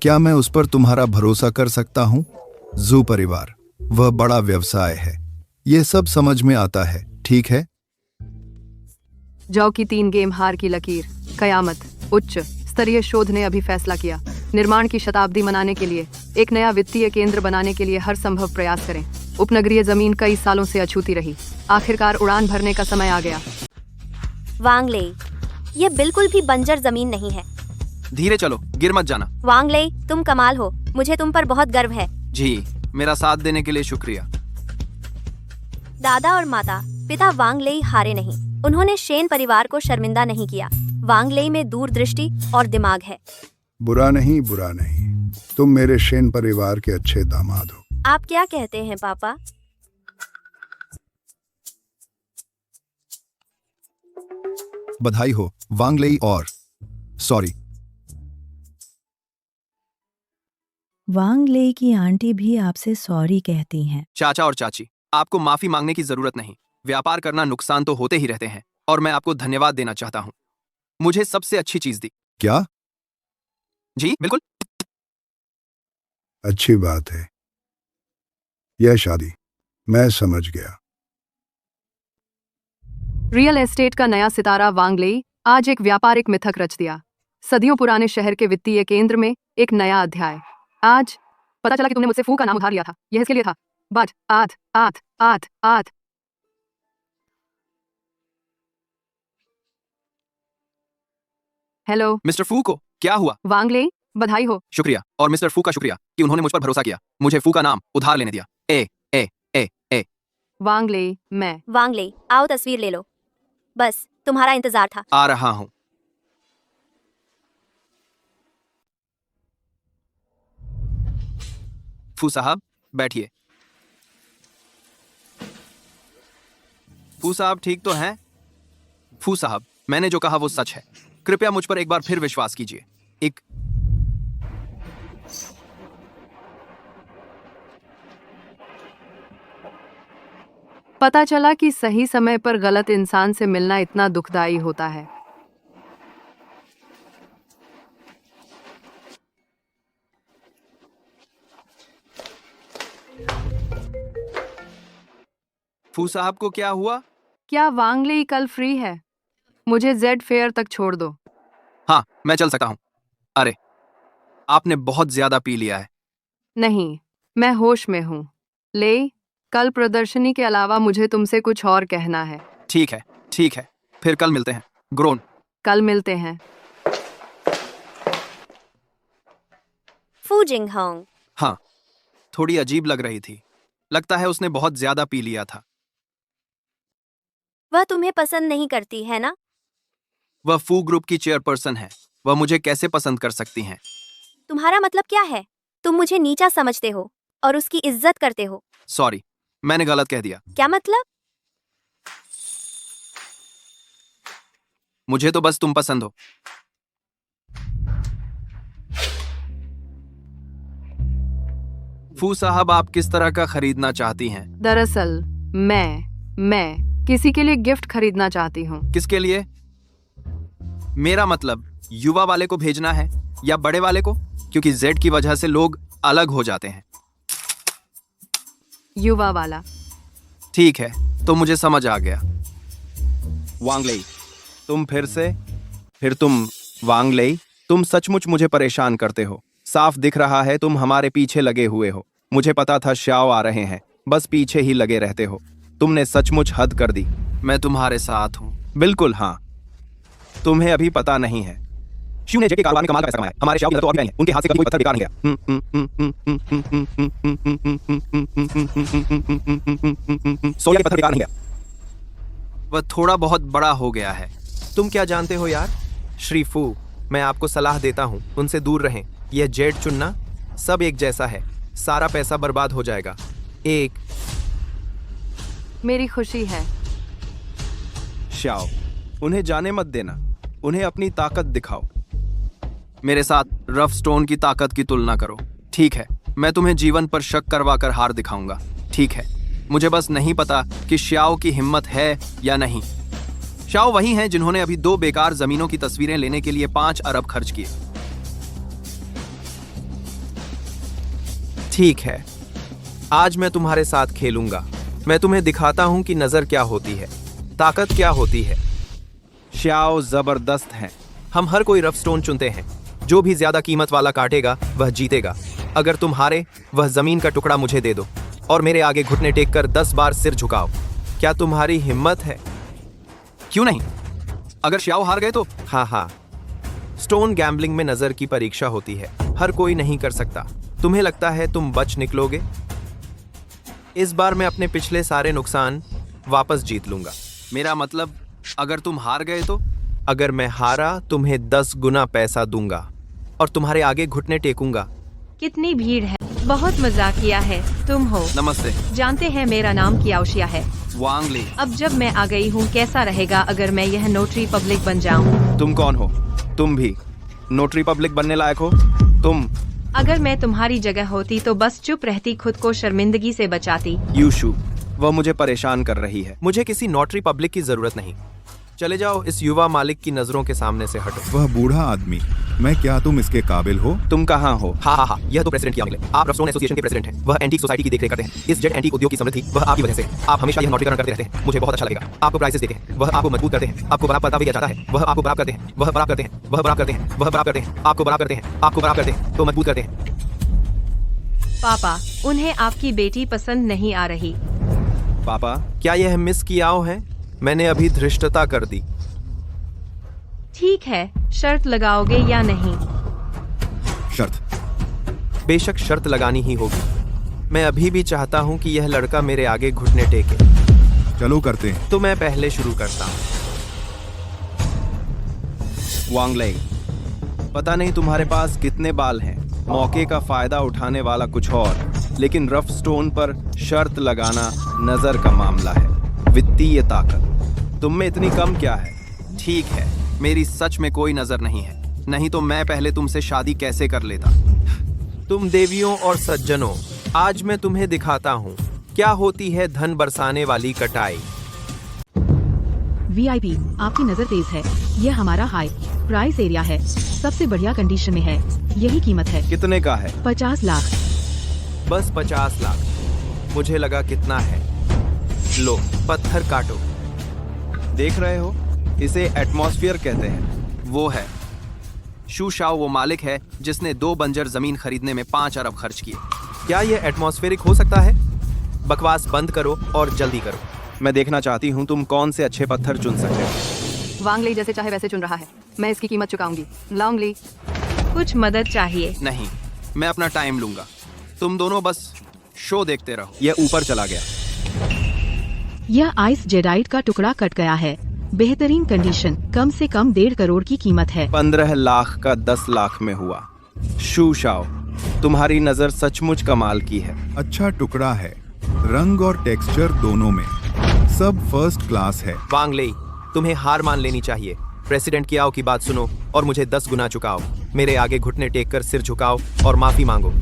क्या मैं उस पर तुम्हारा भरोसा कर सकता हूँ? जू परिवार, वह बड़ा व्यवसाय है। यह सब समझ में आता है, ठीक है? जाओ की 3 गेम हार की लकीर, कयामत। उच्च स्तरीय शोध ने अभी फैसला किया, निर्माण की शताब्दी मनाने के लिए एक नया वित्तीय केंद्र बनाने के लिए हर संभव प्रयास करें। उपनगरीय जमीन कई सालों से अछूती रही, आखिरकार उड़ान भरने का समय आ गया। वांग लेई, यह बिल्कुल भी बंजर जमीन नहीं है। धीरे चलो, गिर मत जाना। वांग लेई, तुम कमाल हो। मुझे तुम पर बहुत गर्व है। जी, मेरा साथ देने के लिए शुक्रिया। दादा और माता पिता वांग लेई हारे नहीं। उन्होंने शेन परिवार को शर्मिंदा नहीं किया। वांग लेई में दूरदृष्टि और दिमाग है। बुरा नहीं, बुरा नहीं। तुम मेरे शेन परिवार के अच्छे दामाद हो। आप क्या कहते हैं पापा? बधाई हो वांग लेई और सॉरी। वांग लेई की आंटी भी आपसे सॉरी कहती हैं। चाचा और चाची, आपको माफी मांगने की जरूरत नहीं। व्यापार करना नुकसान तो होते ही रहते हैं और मैं आपको धन्यवाद देना चाहता हूँ। मुझे सबसे अच्छी चीज दी। क्या? जी बिल्कुल। अच्छी बात है यह शादी, मैं समझ गया। रियल एस्टेट का नया सितारा वांग लेई आज एक व्यापारिक मिथक रच दिया। सदियों पुराने शहर के वित्तीय केंद्र में एक नया अध्याय। आज पता चला कि तुमने मुझसे फू का नाम उधार लिया था। यह इसके लिए था। बट आठ आठ आठ आठ हेलो मिस्टर फू को क्या हुआ? वांग लेई, बधाई हो। शुक्रिया, और मिस्टर फू का शुक्रिया कि उन्होंने मुझ पर भरोसा किया, मुझे फू का नाम उधार लेने दिया। ए ए ए ए वांग लेई, मैं वांग लेई, आओ तस्वीर ले लो। बस तुम्हारा इंतजार था। आ रहा हूँ। फू साहब बैठिए। फू साहब ठीक तो हैं? फू साहब, मैंने जो कहा वो सच है। कृपया मुझ पर एक बार फिर विश्वास कीजिए। एक पता चला कि सही समय पर गलत इंसान से मिलना इतना दुखदाई होता है। फू साहब को क्या हुआ? क्या वांग लेई कल फ्री है? मुझे जेड फेयर तक छोड़ दो। हाँ, मैं चल सकता हूँ। अरे, आपने बहुत ज्यादा पी लिया है। नहीं, मैं होश में हूँ। लेई, कल प्रदर्शनी के अलावा मुझे तुमसे कुछ और कहना है। ठीक है, ठीक है। फिर कल मिलते हैं। ग्रोन। कल मिलते हैं। फू जिंगहोंग। हाँ, थोड़ी अजीब लग रही थी। लगता है उसने बहुत ज्यादा पी लिया था। वह तुम्हें पसंद नहीं करती है ना? वह फू ग्रुप की चेयरपर्सन है। वह मुझे कैसे पसंद कर सकती हैं? तुम्हारा मतलब क्या है? तुम मुझे नीचा समझते हो और उसकी इज्जत करते हो। सॉरी, मैंने गलत कह दिया। क्या मतलब? मुझे तो बस तुम पसंद हो। फू साहब, आप किस तरह का खरीदना चाहती हैं? दरअसल मैं किसी के लिए गिफ्ट खरीदना चाहती हूँ। किसके लिए? मेरा मतलब युवा वाले को भेजना है या बड़े वाले को? क्योंकि जेड की वजह से लोग अलग हो जाते हैं। युवा वाला। ठीक है, तो मुझे समझ आ गया। वांग लेई, तुम फिर तुम वांग लेई, तुम सचमुच मुझे परेशान करते हो। साफ दिख रहा है तुम हमारे पीछे लगे हुए हो। मुझे पता था श्याओ आ रहे हैं, बस पीछे ही लगे रहते हो। तुमने सचमुच हद कर दी। मैं तुम्हारे साथ हूँ। बिल्कुल हाँ। तुम्हें अभी पता नहीं है, शिव ने जेके कारोबार में कमाल का पैसा कमाया। हमारे श्याओ की तो अभी आई है, उनके हाथ से कभी कोई पत्थर बेकार नहीं गया। सोया के पत्थर बेकार नहीं गया। वह थोड़ा बहुत बड़ा हो गया है। तुम क्या जानते हो यार? श्री फू, मैं आपको सलाह देता हूँ, उनसे दूर रहें। यह जेड चुनना सब एक जैसा है। सारा पैसा बर्बाद हो जाएगा। एक मेरी खुशी है। श्याओ, उन्हें जाने मत देना। उन्हें अपनी ताकत दिखाओ। मेरे साथ रफ स्टोन की ताकत की तुलना करो। ठीक है, मैं तुम्हें जीवन पर शक करवा कर हार दिखाऊंगा। ठीक है, मुझे बस नहीं पता कि श्याओ की हिम्मत है या नहीं। श्याओ वही हैं जिन्होंने अभी 2 बेकार जमीनों की तस्वीरें लेने के लिए 5 अरब खर्च किए। ठीक है, आज मैं तुम्हारे साथ खेलूंगा। मैं तुम्हें दिखाता हूं कि नजर क्या होती है, ताकत क्या होती है। श्याओ जबरदस्त हैं। हम हर कोई रफ स्टोन चुनते हैं। जो भी ज्यादा कीमत वाला काटेगा वह जीतेगा। अगर तुम हारे, वह जमीन का टुकड़ा मुझे दे दो और मेरे आगे घुटने टेक कर 10 बार सिर झुकाओ। क्या तुम्हारी हिम्मत है? क्यों नहीं? अगर श्याओ हार गए तो? हाँ, स्टोन गैम्बलिंग में नजर की परीक्षा होती है। हर कोई नहीं कर सकता। तुम्हें लगता है तुम बच निकलोगे? इस बार मैं अपने पिछले सारे नुकसान वापस जीत लूंगा। मेरा मतलब, अगर तुम हार गए तो? अगर मैं हारा, तुम्हें 10 गुना पैसा दूंगा और तुम्हारे आगे घुटने टेकूंगा। कितनी भीड़ है, बहुत मजाक किया है। तुम हो? नमस्ते। जानते हैं मेरा नाम कियाओशिया है। वांग ली। अब जब मैं आ गई हूँ, कैसा रहेगा अगर मैं यह नोटरी पब्लिक बन जाऊँ? तुम कौन हो? तुम भी नोटरी पब्लिक बनने लायक हो? तुम? अगर मैं तुम्हारी जगह होती तो बस चुप रहती, खुद को शर्मिंदगी से बचाती। यूशु, वह मुझे परेशान कर रही है। मुझे किसी नोटरी पब्लिक की जरूरत नहीं। चले जाओ, इस युवा मालिक की नजरों के सामने से हटो। वह बूढ़ा आदमी, मैं क्या तुम इसके काबिल हो? तुम कहाँ हो? हाँ, यह तो प्रेसिडेंट की आंख है। आप रफस्टोन एसोसिएशन के प्रेसिडेंट हैं। वह एंटीक सोसाइटी की देखरेख करते हैं। इस जेट एंटीक उद्योग की समृद्धि वह आपकी वजह से। आप हमेशा यह नोटरीकरण करते रहते हैं, मुझे बहुत अच्छा लगेगा। आपको प्राइसेस देते हैं, वह आपको मजबूत करते हैं। आपको बराबर पता भी दिया जाता है, वह आपको बराबर करते हैं। वह बराबर करते हैं, वह बराबर करते हैं, वह बराबर करते हैं, आपको बराबर करते हैं, आपको बराबर करते हैं, तो मजबूत करते हैं। पापा, उन्हें आपकी बेटी पसंद नहीं आ रही। पापा, क्या यह मिस कियाओ है? मैंने अभी धृष्टता कर दी। ठीक है, शर्त लगाओगे या नहीं? शर्त? बेशक शर्त लगानी ही होगी। मैं अभी भी चाहता हूँ कि यह लड़का मेरे आगे घुटने टेके। चलो करते हैं। तो मैं पहले शुरू करता हूँ। वांग ली, पता नहीं तुम्हारे पास कितने बाल हैं। मौके का फायदा उठाने वाला कुछ और, लेकिन रफ स्टोन पर शर्त लगाना नजर का मामला है। वित्तीय ताकत तुम में इतनी कम क्या है? ठीक है, मेरी सच में कोई नजर नहीं है, नहीं तो मैं पहले तुमसे शादी कैसे कर लेता। तुम देवियों और सज्जनों, आज मैं तुम्हें दिखाता हूँ क्या होती है धन बरसाने वाली कटाई। VIP, आपकी नजर तेज है। यह हमारा हाई प्राइस एरिया है, सबसे बढ़िया कंडीशन में है। यही कीमत है। कितने का है? 50 लाख। बस 50 लाख। मुझे लगा कितना है। लो, पत्थर काटो। देख रहे हो, इसे एटमॉस्फेयर कहते हैं। वो है शू शाओ, वो मालिक है जिसने 2 बंजर जमीन खरीदने में 5 अरब खर्च किए। क्या यह एटमॉस्फेरिक हो सकता है? बकवास बंद करो और जल्दी करो। मैं देखना चाहती हूँ तुम कौन से अच्छे पत्थर चुन सकते हो। वांग ली जैसे चाहे वैसे चुन रहा है। मैं इसकी कीमत चुकाऊंगी। लॉन्ग ली, कुछ मदद चाहिए? नहीं, मैं अपना टाइम लूंगा। तुम दोनों बस शो देखते रहो। यह ऊपर चला गया। यह आइस जेडाइट का टुकड़ा कट गया है। बेहतरीन कंडीशन, कम से कम 1.5 करोड़ की कीमत है। 15 लाख का 10 लाख में हुआ। शू शाओ, तुम्हारी नजर सचमुच कमाल की है। अच्छा टुकड़ा है, रंग और टेक्सचर दोनों में सब फर्स्ट क्लास है। वांग ली, तुम्हें हार मान लेनी चाहिए। प्रेसिडेंट कियाओ की बात सुनो और मुझे 10 गुना चुकाओ। मेरे आगे घुटने टेक कर सिर झुकाओ और माफी मांगो।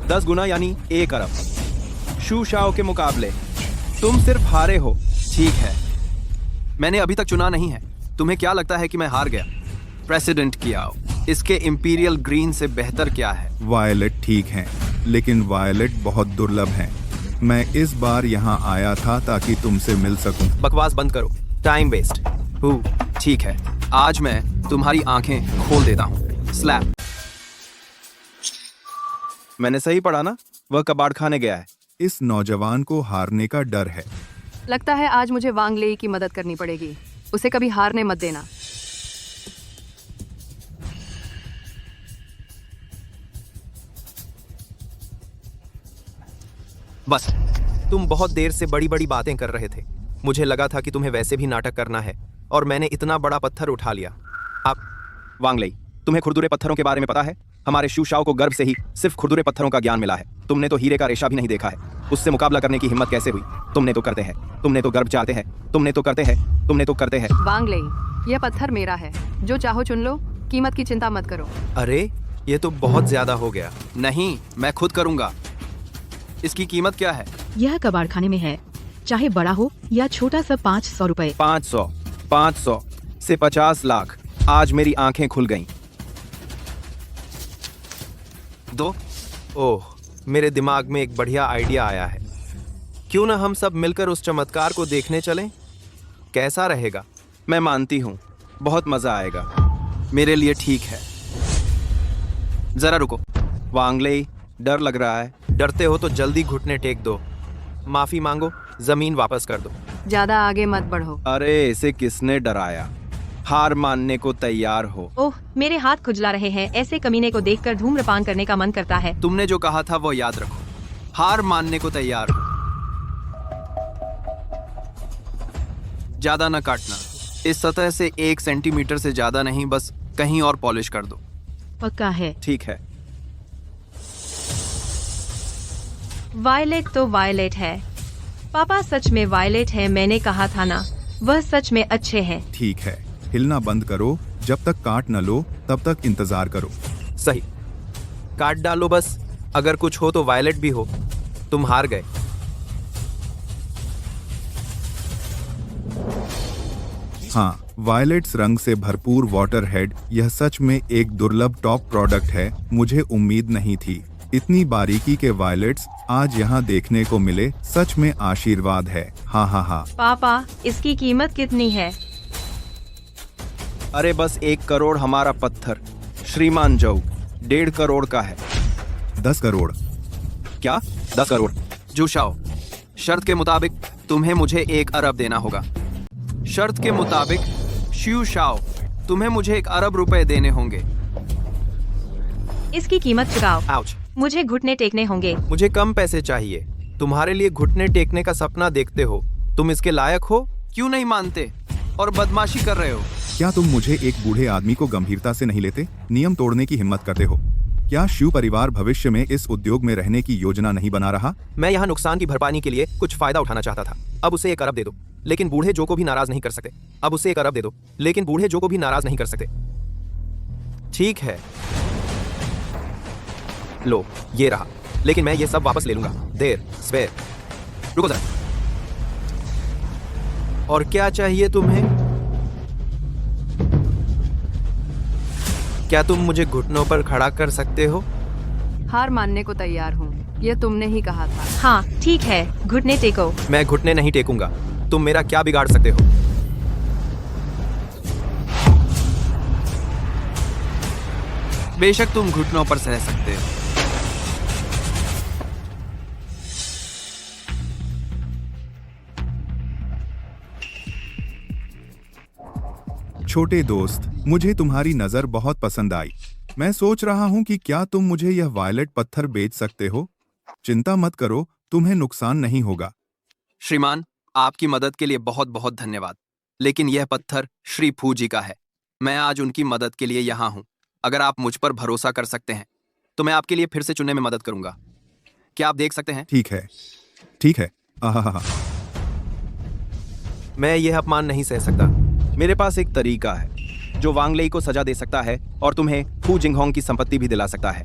10 गुना यानी 1 अरब। शू शाओ के मुकाबले तुम सिर्फ हारे हो। ठीक है, मैंने अभी तक चुना नहीं है। तुम्हें क्या लगता है कि मैं हार गया? प्रेसिडेंट कियाओ, इसके इंपीरियल ग्रीन से बेहतर क्या है? वायलेट ठीक है, लेकिन वायलेट बहुत दुर्लभ है। मैं इस बार यहाँ आया था ताकि तुमसे मिल सकूं। बकवास बंद करो, टाइम वेस्ट। ठीक है, आज मैं तुम्हारी आंखें खोल देता हूँ। स्लैप। मैंने सही पढ़ा ना? वह कबाड़ खाने गया है। इस नौजवान को हारने का डर है। लगता है आज मुझे वांग ली की मदद करनी पड़ेगी। उसे कभी हारने मत देना। बस, तुम बहुत देर से बड़ी बड़ी बातें कर रहे थे। मुझे लगा था कि तुम्हें वैसे भी नाटक करना है और मैंने इतना बड़ा पत्थर उठा लिया। आप वांग ली, तुम्हें खुरदुरे पत्थरों के बारे में पता है? हमारे शू शाओ को गर्भ से ही सिर्फ खुरदुरे पत्थरों का ज्ञान मिला है। तुमने तो हीरे का रेशा भी नहीं देखा है। उससे मुकाबला करने की हिम्मत कैसे हुई? तुमने तो करते हैं, तुमने तो गर्भ चाहते हैं, तुमने तो करते हैं, तुमने तो करते हैं। वांग ली, यह पत्थर मेरा है। जो चाहो चुन लो कीमत की चिंता मत करो। अरे ये तो बहुत ज्यादा हो गया। नहीं, मैं खुद करूंगा। इसकी कीमत क्या है? यह कबाड़ खाने में है, चाहे बड़ा हो या छोटा सा 500 रुपए। 500 से 50 लाख। आज मेरी आंखें खुल गईं। दो। ओह, मेरे दिमाग में एक बढ़िया आइडिया आया है। क्यों ना हम सब मिलकर उस चमत्कार को देखने चलें? कैसा रहेगा? मैं मानती हूँ, बहुत मजा आएगा। मेरे लिए ठीक है। जरा रुको वांगले, डर लग रहा है। डरते हो तो जल्दी घुटने टेक दो, माफी मांगो, जमीन वापस कर दो। ज्यादा आगे मत बढ़ो। अरे इसे किसने डराया? हार मानने को तैयार हो। ओह, मेरे हाथ खुजला रहे हैं। ऐसे कमीने को देखकर धूम्रपान करने का मन करता है। तुमने जो कहा था वो याद रखो। हार मानने को तैयार हो। ज्यादा न काटना। इस सतह से 1 सेंटीमीटर से ज्यादा नहीं, बस कहीं और पॉलिश कर दो। पक्का है? ठीक है। वायलेट तो वायलेट है। पापा सच में वायलेट है, मैंने कहा था ना, वह सच में अच्छे हैं। ठीक है, हिलना बंद करो। जब तक काट न लो तब तक इंतजार करो। सही, काट डालो बस। अगर कुछ हो तो वायलेट भी हो। तुम हार गए। हाँ, वायलेट्स रंग से भरपूर वाटर हेड, यह सच में एक दुर्लभ टॉप प्रोडक्ट है। मुझे उम्मीद नहीं थी इतनी बारीकी के वायलेट्स आज यहाँ देखने को मिले। सच में आशीर्वाद है। हाँ हाँ हाँ। पापा, इसकी कीमत कितनी है? अरे बस 1 करोड़ हमारा पत्थर। श्रीमान जऊ 1.5 करोड़ का है। 10 करोड़। क्या? 10 करोड़? जूशाओ, शर्त के मुताबिक तुम्हें मुझे 1 अरब देना होगा। शर्त के मुताबिक शिव शाओ, तुम्हें मुझे 1 अरब रुपए देने होंगे। इसकी कीमत चुकाओ। आउच। मुझे घुटने टेकने होंगे। मुझे कम पैसे चाहिए। तुम्हारे लिए घुटने टेकने का सपना देखते हो। तुम इसके लायक हो। क्यों नहीं मानते और बदमाशी कर रहे हो? क्या तुम मुझे एक बूढ़े आदमी को गंभीरता से नहीं लेते? नियम तोड़ने की हिम्मत करते हो? क्या शिव परिवार भविष्य में इस उद्योग में रहने की योजना नहीं बना रहा? मैं यहाँ नुकसान की भरपाई के लिए कुछ फायदा उठाना चाहता था। अब उसे 1 अरब दे दो, लेकिन बूढ़े जो को भी नाराज नहीं कर सकते। अब उसे 1 अरब दे दो, लेकिन बूढ़े जो को भी नाराज नहीं कर सकते। ठीक है, लो ये रहा, लेकिन मैं ये सब वापस ले लूंगा। देर स्वेर। रुको जरा। और क्या चाहिए तुम्हें? क्या तुम मुझे घुटनों पर खड़ा कर सकते हो? हार मानने को तैयार हूँ, ये तुमने ही कहा था। हाँ ठीक है, घुटने टेको। मैं घुटने नहीं टेकूंगा। तुम मेरा क्या बिगाड़ सकते हो? बेशक तुम घुटनों पर सह सकते हो। छोटे दोस्त, मुझे तुम्हारी नजर बहुत पसंद आई। मैं सोच रहा हूँ कि क्या तुम मुझे यह वायलेट पत्थर बेच सकते हो? चिंता मत करो, तुम्हें नुकसान नहीं होगा। श्रीमान, आपकी मदद के लिए बहुत बहुत धन्यवाद, लेकिन यह पत्थर श्री फू जी का है। मैं आज उनकी मदद के लिए यहाँ हूँ। अगर आप मुझ पर भरोसा कर सकते हैं तो मैं आपके लिए फिर से चुनने में मदद करूंगा। क्या आप देख सकते हैं? ठीक है, ठीक है। आहा। मैं यह अपमान नहीं सह सकता। मेरे पास एक तरीका है जो वांग लेई को सजा दे सकता है और तुम्हें फू जिंगहोंग की संपत्ति भी दिला सकता है।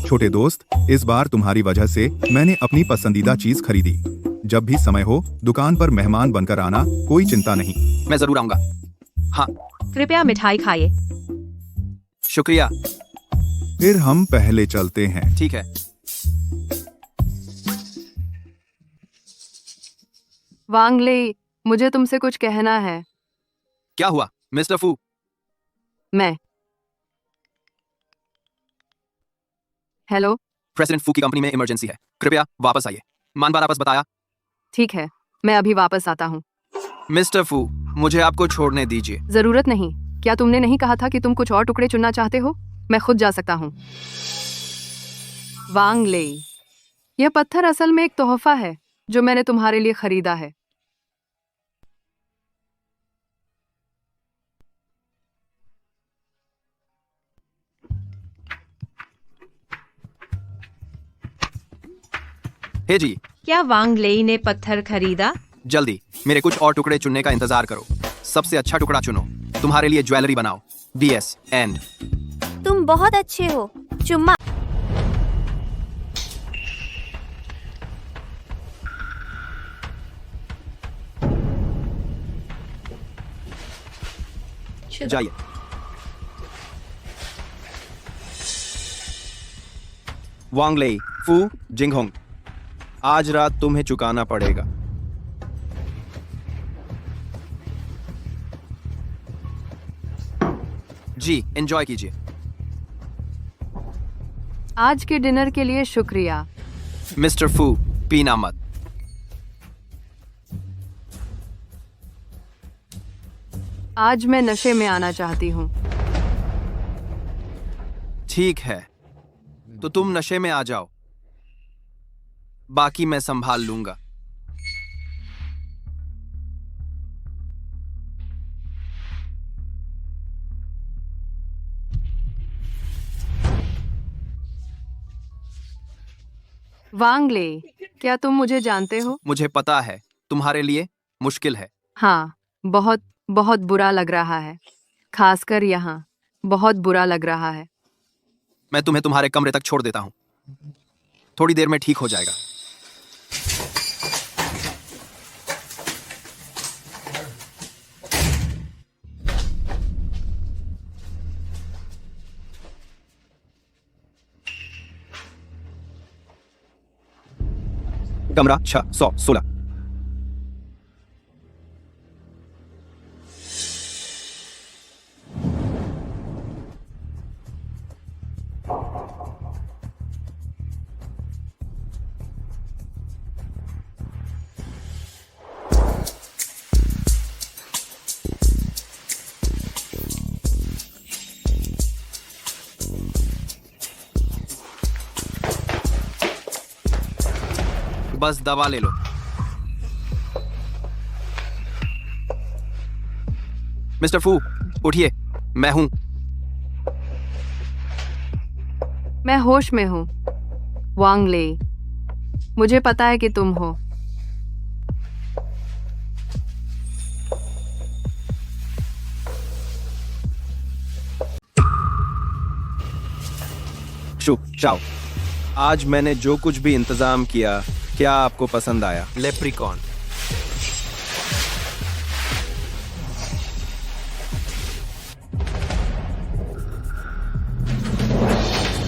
छोटे दोस्त, इस बार तुम्हारी वजह से मैंने अपनी पसंदीदा चीज खरीदी। जब भी समय हो दुकान पर मेहमान बनकर आना, कोई चिंता नहीं। मैं जरूर आऊंगा। हाँ, कृपया मिठाई खाइए। शुक्रिया। फिर हम पहले चलते हैं। ठीक है। वांग लेई, मुझे तुमसे कुछ कहना है। क्या हुआ मिस्टर फू? हेलो, प्रेसिडेंट फू की कंपनी में इमरजेंसी है, कृपया वापस आइए। मानबार आपस बताया। ठीक है, मैं अभी वापस आता हूँ। मिस्टर फू, मुझे आपको छोड़ने दीजिए। जरूरत नहीं। क्या तुमने नहीं कहा था कि तुम कुछ और टुकड़े चुनना चाहते हो? मैं खुद जा सकता हूँ। वांग लेई, यह पत्थर असल में एक तोहफा है जो मैंने तुम्हारे लिए खरीदा है। हे जी। क्या वांग लेई ने पत्थर खरीदा? जल्दी, मेरे कुछ और टुकड़े चुनने का इंतजार करो। सबसे अच्छा टुकड़ा चुनो। तुम्हारे लिए ज्वेलरी बनाओ। DS and. तुम बहुत अच्छे हो। चुम्मा। जाइए। वांग लेई, फू, जिंगहोंग, आज रात तुम्हें चुकाना पड़ेगा। जी, एंजॉय कीजिए। आज के डिनर के लिए शुक्रिया। मिस्टर फू, पीना मत। आज मैं नशे में आना चाहती हूँ। ठीक है, तो तुम नशे में आ जाओ, बाकी मैं संभाल लूंगा। वांग ले, क्या तुम मुझे जानते हो? मुझे पता है, तुम्हारे लिए मुश्किल है। हाँ, बहुत बहुत बुरा लग रहा है। खासकर यहाँ बहुत बुरा लग रहा है। मैं तुम्हें तुम्हारे कमरे तक छोड़ देता हूँ, थोड़ी देर में ठीक हो जाएगा। कमरा 616। बस दवा ले लो। मिस्टर फू, उठिए, मैं हूं। मैं होश में हूँ। वांग ले, मुझे पता है कि तुम हो। शुभ जाओ। आज मैंने जो कुछ भी इंतजाम किया, क्या आपको पसंद आया? लेप्रिकॉन।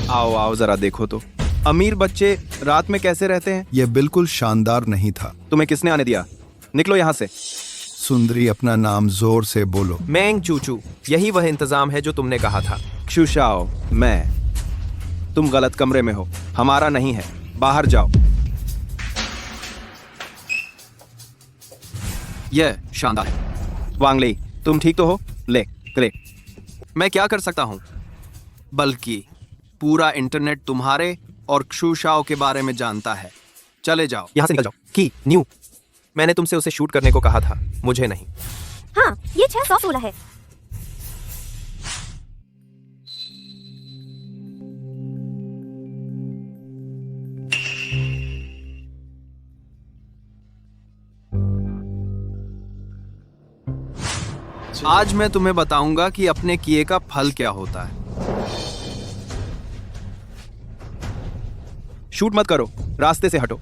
आओ आओ जरा देखो तो, अमीर बच्चे रात में कैसे रहते हैं? यह बिल्कुल शानदार नहीं था। तुम्हें किसने आने दिया? निकलो यहाँ से। सुंदरी, अपना नाम जोर से बोलो। मैंग चूचू, यही वह इंतजाम है जो तुमने कहा था। क्षुशाओ, मैं। तुम गलत कमरे में हो, हमारा नहीं है, बाहर जाओ। यह शानदार है। वांगली, तुम ठीक तो हो? ले ले। मैं क्या कर सकता हूं? बल्कि पूरा इंटरनेट तुम्हारे और क्षुशाओ के बारे में जानता है। चले जाओ, यहां से निकल जाओ। की न्यू, मैंने तुमसे उसे शूट करने को कहा था, मुझे नहीं। हाँ, ये 616 है। आज मैं तुम्हें बताऊंगा कि अपने किए का फल क्या होता है। शूट मत करो, रास्ते से हटो।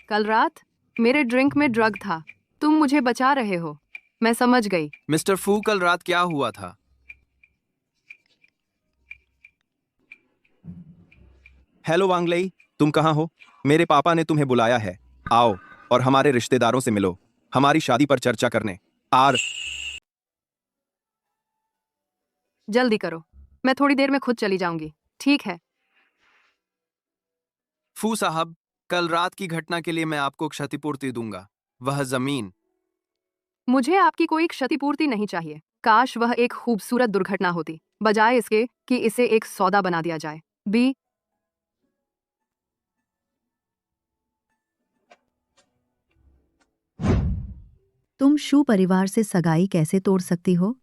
कल रात मेरे ड्रिंक में ड्रग था। तुम मुझे बचा रहे हो, मैं समझ गई। मिस्टर फू, कल रात क्या हुआ था? हेलो वांगलेई, तुम कहाँ हो? मेरे पापा ने तुम्हें बुलाया है, आओ और हमारे रिश्तेदारों से मिलो, हमारी शादी पर चर्चा करने। जल्दी करो, मैं थोड़ी देर में खुद चली जाऊंगी। ठीक है। फू साहब, कल रात की घटना के लिए मैं आपको क्षतिपूर्ति दूंगा। वह जमीन। मुझे आपकी कोई क्षतिपूर्ति नहीं चाहिए। काश वह एक खूबसूरत दुर्घटना होती, बजाय इसके कि इसे एक सौदा बना दिया जाए। बी तुम शू परिवार से सगाई कैसे तोड़ सकती हो?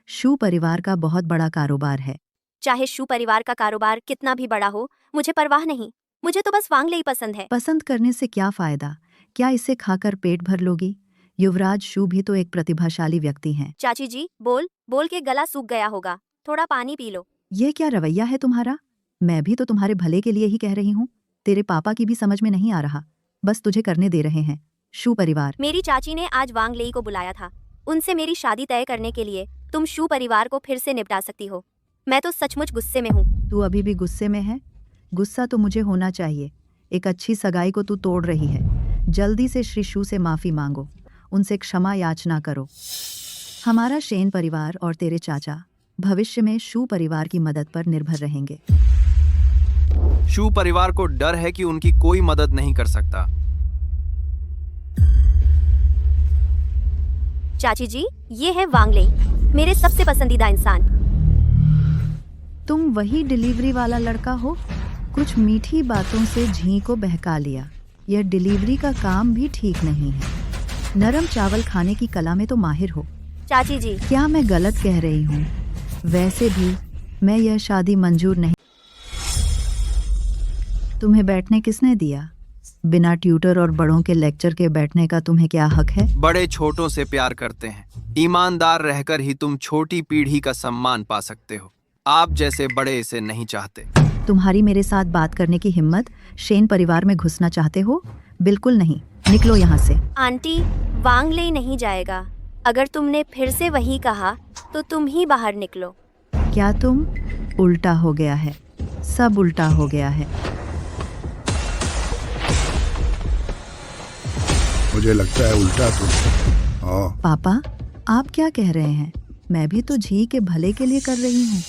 शू परिवार का बहुत बड़ा कारोबार है। चाहे शू परिवार का कारोबार कितना भी बड़ा हो, मुझे परवाह नहीं। मुझे तो बस वांग लेई पसंद है। पसंद करने से क्या फायदा? क्या इसे खाकर पेट भर लोगी? युवराज शू भी तो एक प्रतिभाशाली व्यक्ति हैं। चाची जी, बोल बोल के गला सूख गया होगा, थोड़ा पानी पी लो। ये क्या रवैया है तुम्हारा? मैं भी तो तुम्हारे भले के लिए ही कह रही हूँ। तेरे पापा की भी समझ में नहीं आ रहा, बस तुझे करने दे रहे हैं। शू परिवार। मेरी चाची ने आज वांग लेई को बुलाया था, उनसे मेरी शादी तय करने के लिए। तुम शू परिवार को फिर से निपटा सकती हो। मैं तो सचमुच गुस्से में हूँ। तू अभी भी गुस्से में है? गुस्सा तो मुझे होना चाहिए। एक अच्छी सगाई को तू तोड़ रही है। जल्दी से श्री शू से माफी मांगो, उनसे क्षमा याचना करो। हमारा शेन परिवार और तेरे चाचा भविष्य में शू परिवार की मदद पर निर्भर रहेंगे। शू परिवार को डर है कि उनकी कोई मदद नहीं कर सकता। चाची जी, ये है वांग लेई, मेरे सबसे पसंदीदा इंसान। तुम वही डिलीवरी वाला लड़का हो? कुछ मीठी बातों से झी को बहका लिया। यह डिलीवरी का काम भी ठीक नहीं है। नरम चावल खाने की कला में तो माहिर हो। चाची जी, क्या मैं गलत कह रही हूँ? वैसे भी मैं यह शादी मंजूर नहीं। तुम्हें बैठने किसने दिया? बिना ट्यूटर और बड़ों के लेक्चर के बैठने का तुम्हें क्या हक है? बड़े छोटों से प्यार करते हैं। ईमानदार रहकर ही तुम छोटी पीढ़ी का सम्मान पा सकते हो। आप जैसे बड़े इसे नहीं चाहते। तुम्हारी मेरे साथ बात करने की हिम्मत? शेन परिवार में घुसना चाहते हो? बिल्कुल नहीं, निकलो यहाँ से। आंटी, वांग लेई नहीं जाएगा। अगर तुमने फिर से वही कहा तो तुम ही बाहर निकलो। क्या तुम? उल्टा हो गया है, सब उल्टा हो गया है। मुझे लगता है उल्टा तो। पापा, आप क्या कह रहे हैं? मैं भी तो झी के भले के लिए कर रही हूँ।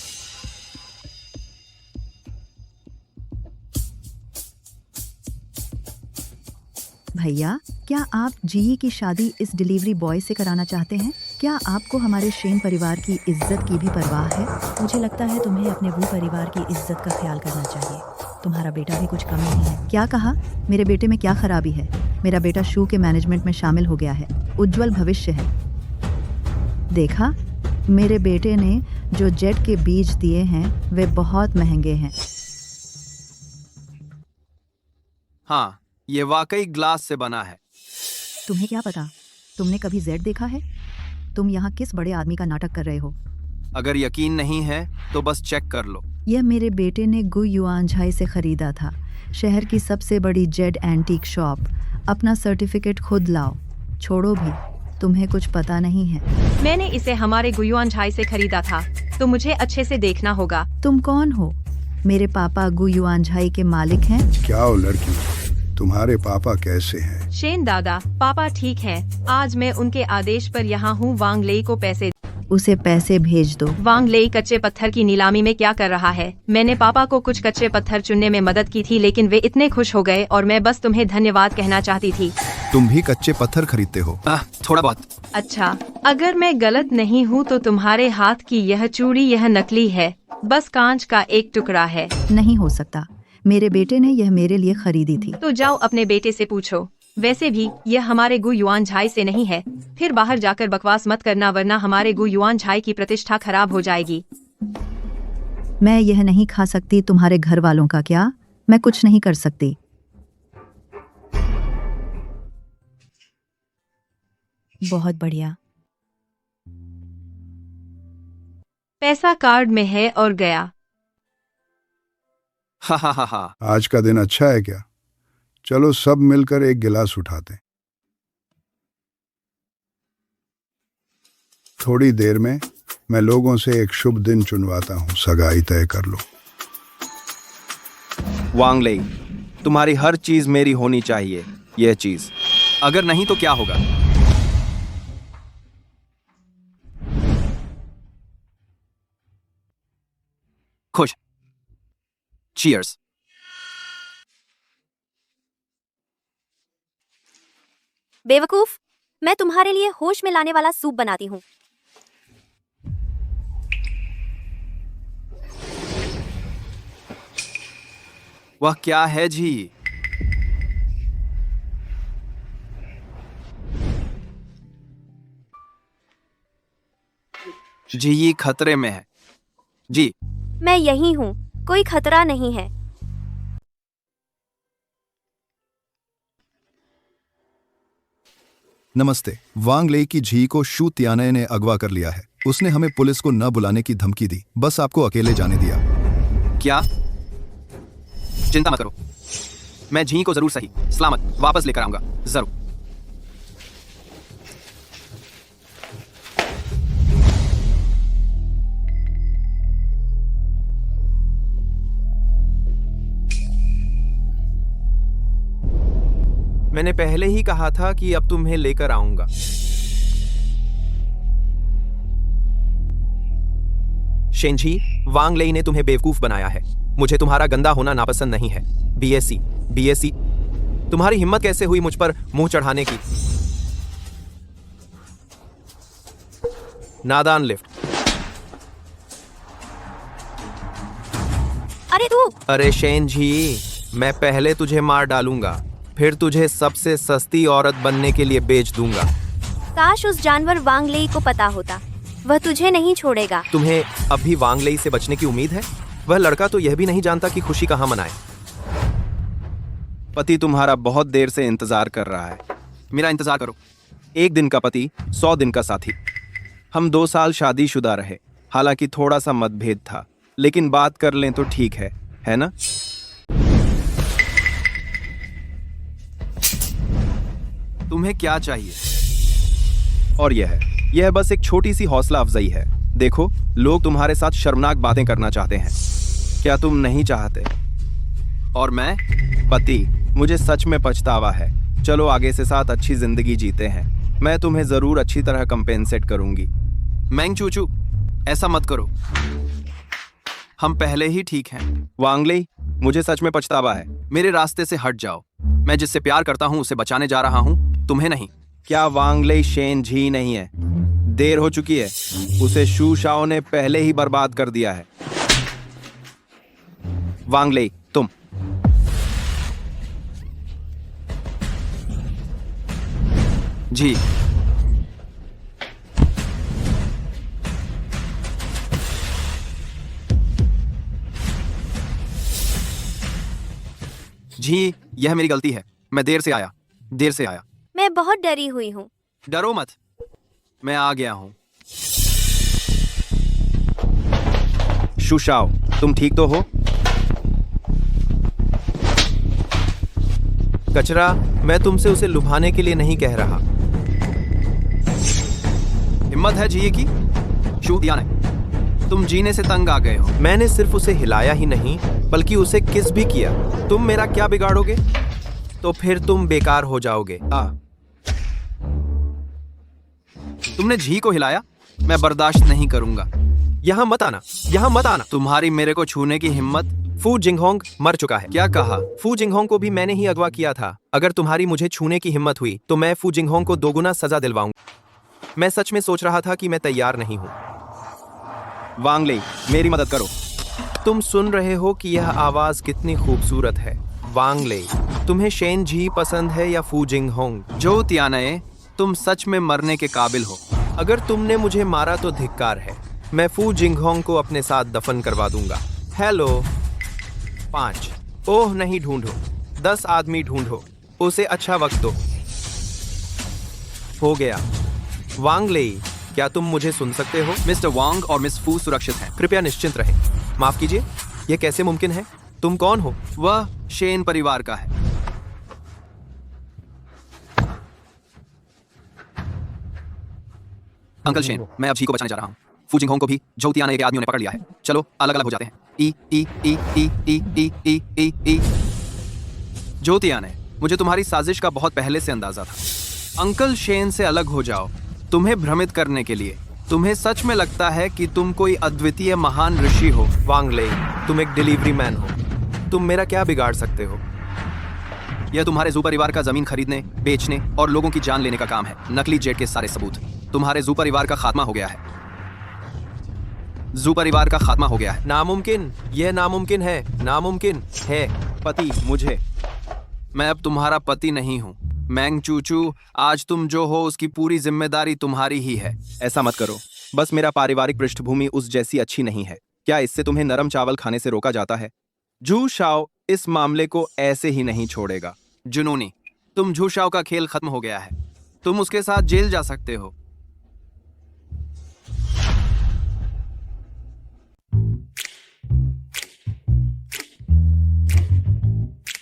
भैया, क्या आप जी की शादी इस डिलीवरी बॉय से कराना चाहते हैं? क्या आपको हमारे शेन परिवार की इज्जत की भी परवाह है? मुझे लगता है तुम्हें अपने वो परिवार की इज्जत का ख्याल करना चाहिए। तुम्हारा बेटा भी कुछ कम नहीं है। क्या कहा? मेरे बेटे में क्या खराबी है? मेरा बेटा शू के मैनेजमेंट में शामिल हो गया है, उज्जवल भविष्य है। देखा, मेरे बेटे ने जो जेट के बीज दिए हैं वे बहुत महंगे हैं। हाँ, ये वाकई ग्लास से बना है। तुम्हें क्या पता? तुमने कभी जेड देखा है? तुम यहाँ किस बड़े आदमी का नाटक कर रहे हो? अगर यकीन नहीं है तो बस चेक कर लो। यह मेरे बेटे ने गु युआनझाई से खरीदा था, शहर की सबसे बड़ी जेड एंटीक शॉप। अपना सर्टिफिकेट खुद लाओ। छोड़ो भी, तुम्हें कुछ पता नहीं है। मैंने इसे हमारे गुयुआन झाई से खरीदा था, तो मुझे अच्छे से देखना होगा। तुम कौन हो? मेरे पापा गु युआनझाई के मालिक हैं। क्या हो लड़की, तुम्हारे पापा कैसे हैं? शेन दादा, पापा ठीक हैं। आज मैं उनके आदेश पर यहाँ हूँ। वांग लेई को पैसे। उसे पैसे भेज दो। वांग लेई कच्चे पत्थर की नीलामी में क्या कर रहा है? मैंने पापा को कुछ कच्चे पत्थर चुनने में मदद की थी, लेकिन वे इतने खुश हो गए और मैं बस तुम्हें धन्यवाद कहना चाहती थी। तुम भी कच्चे पत्थर खरीदते हो? थोड़ा बहुत। अच्छा, अगर मैं गलत नहीं हूँ तो तुम्हारे हाथ की यह चूड़ी यह नकली है, बस कांच का एक टुकड़ा है। नहीं हो सकता, मेरे बेटे ने यह मेरे लिए खरीदी थी। तो जाओ अपने बेटे से पूछो। वैसे भी यह हमारे गु युआन झाई से नहीं है। फिर बाहर जाकर बकवास मत करना, वरना हमारे गु युआन झाई की प्रतिष्ठा खराब हो जाएगी। मैं यह नहीं खा सकती। तुम्हारे घर वालों का क्या? मैं कुछ नहीं कर सकती। बहुत बढ़िया। पैसा कार्ड में है और गया। हा। आज का दिन अच्छा है क्या? चलो सब मिलकर एक गिलास उठाते हैं। थोड़ी देर में मैं लोगों से एक शुभ दिन चुनवाता हूँ, सगाई तय कर लो। वांग लेई, तुम्हारी हर चीज मेरी होनी चाहिए। यह चीज अगर नहीं तो क्या होगा? खुश। चीयर्स। बेवकूफ, मैं तुम्हारे लिए होश में लाने वाला सूप बनाती हूँ। वह क्या है जी? जी ये खतरे में है। जी मैं यही हूँ, कोई खतरा नहीं है। नमस्ते। वांग लेई की झी को शू तियाने ने अगवा कर लिया है। उसने हमें पुलिस को न बुलाने की धमकी दी, बस आपको अकेले जाने दिया। क्या? चिंता मत करो, मैं झी को जरूर सही सलामत वापस लेकर आऊंगा, जरूर। मैंने पहले ही कहा था कि अब तुम्हें लेकर आऊंगा। शेनझी, वांग लेई ने तुम्हें बेवकूफ बनाया है। मुझे तुम्हारा गंदा होना नापसंद नहीं है। बीएससी, तुम्हारी हिम्मत कैसे हुई मुझ पर मुंह चढ़ाने की? नादान लिफ्ट। अरे तू! अरे शेनझी, मैं पहले तुझे मार डालूंगा, फिर तुझे सबसे सस्ती औरत बनने के लिए बेच दूंगा। काश उस जानवर वांग लेई को पता होता, वह तुझे नहीं छोड़ेगा। तुम्हें अब भी वांग लेई से बचने की उम्मीद है? वह लड़का तो यह भी नहीं जानता कि खुशी कहाँ मनाए। पति तुम्हारा बहुत देर से इंतजार कर रहा है। मेरा इंतजार करो। 1 दिन का पति 100 दिन का साथी। हम 2 साल शादीशुदा रहे, हालांकि थोड़ा सा मतभेद था, लेकिन बात कर लें तो ठीक है ना? तुम्हें क्या चाहिए? और यह बस एक छोटी सी हौसला अफजाई है। देखो, लोग तुम्हारे साथ शर्मनाक बातें करना चाहते हैं, क्या तुम नहीं चाहते? और मैं पति, मुझे सच में पछतावा है। चलो आगे से साथ अच्छी जिंदगी जीते हैं। मैं तुम्हें जरूर अच्छी तरह कंपेंसेट करूंगी। मैंग चूचू, ऐसा मत करो, हम पहले ही ठीक हैं। वांग लेई, मुझे सच में पछतावा है। मेरे रास्ते से हट जाओ। मैं जिससे प्यार करता हूं उसे बचाने जा रहा हूं, तुम्हें नहीं। क्या वांग लेई शेन झी नहीं है? देर हो चुकी है, उसे शू शाओ ने पहले ही बर्बाद कर दिया है। वांग लेई, तुम जी जी, यह मेरी गलती है। मैं देर से आया। मैं बहुत डरी हुई हूँ। डरो मत, मैं आ गया हूं। शू शाओ, तुम ठीक तो हो? कचरा, मैं तुमसे उसे लुभाने के लिए नहीं कह रहा। हिम्मत है जीने की? शू तियाने, तुम जीने से तंग आ गए हो। मैंने सिर्फ उसे हिलाया ही नहीं, बल्कि उसे किस भी किया। तुम मेरा क्या बिगाड़ोगे? तो फिर तुम बेकार हो जाओगे। तुमने झी को हिलाया? मैं बर्दाश्त नहीं करूंगा। यहाँ मत आना। तुम्हारी मेरे को छूने की हिम्मत। फू जिंगहोंग मर चुका है। क्या कहा? फू जिंगहोंग को भी मैंने ही अगवा किया था। अगर तुम्हारी मुझे छूने की हिम्मत हुई तो मैं फू जिंगहोंग को 2 गुना सजा दिलवाऊंगा। मैं सच में सोच रहा था कि मैं तैयार नहीं हूँ। वांग लेई, मेरी मदद करो। तुम सुन रहे हो कि यह आवाज कितनी खूबसूरत है। वांग लेई, तुम्हें शेन झी पसंद है या फू जिंगहोंग? जो तियाने, तुम सच में मरने के काबिल हो। अगर तुमने मुझे मारा तो धिक्कार है। मैं फू जिंगहोंग को अपने साथ दफन करवा दूंगा। हेलो 5। ओह नहीं, ढूंढो 10 आदमी ढूंढो, उसे अच्छा वक्त दो। हो गया। वांग लेई, क्या तुम मुझे सुन सकते हो? मिस्टर वांग और मिस फू सुरक्षित हैं। कृपया निश्चिंत रहें। माफ कीजिए, यह कैसे मुमकिन है? तुम कौन हो? वह शेन परिवार का है। अंकल शेन, मैं अब झी को बचाने जा रहा हूँ। फू जिंगहोंग को भी झोउ तियाने के आदमियों ने पकड़ लिया है। चलो अलग अलग हो जाते हैं। ई। झोउ तियाने, मुझे तुम्हारी साजिश का बहुत पहले से अंदाजा था। अंकल शेन से अलग हो जाओ, तुम्हें भ्रमित करने के लिए। तुम्हें सच में लगता है कि तुम कोई अद्वितीय महान ऋषि हो। वांग लेई, तुम एक डिलीवरी मैन हो। तुम मेरा क्या बिगाड़ सकते हो? यह तुम्हारे जू परिवार का जमीन खरीदने, बेचने और लोगों की जान लेने का काम है। नकली जेट के सारे सबूत। तुम्हारे जू परिवार का खात्मा हो गया है। जू परिवार का खात्मा हो गया है। नामुमकिन, यह नामुमकिन है। पति मुझे। मैं अब तुम्हारा पति नहीं हूँ। मैंग चूचू, आज तुम जो हो उसकी पूरी जिम्मेदारी तुम्हारी ही है। ऐसा मत करो। बस मेरा पारिवारिक पृष्ठभूमि उस जैसी अच्छी नहीं है। क्या इससे तुम्हें नरम चावल खाने से रोका जाता है? झू शाओ इस मामले को ऐसे ही नहीं छोड़ेगा। जुनूनी, तुम झू शाओ का खेल खत्म हो गया है। तुम उसके साथ जेल जा सकते हो।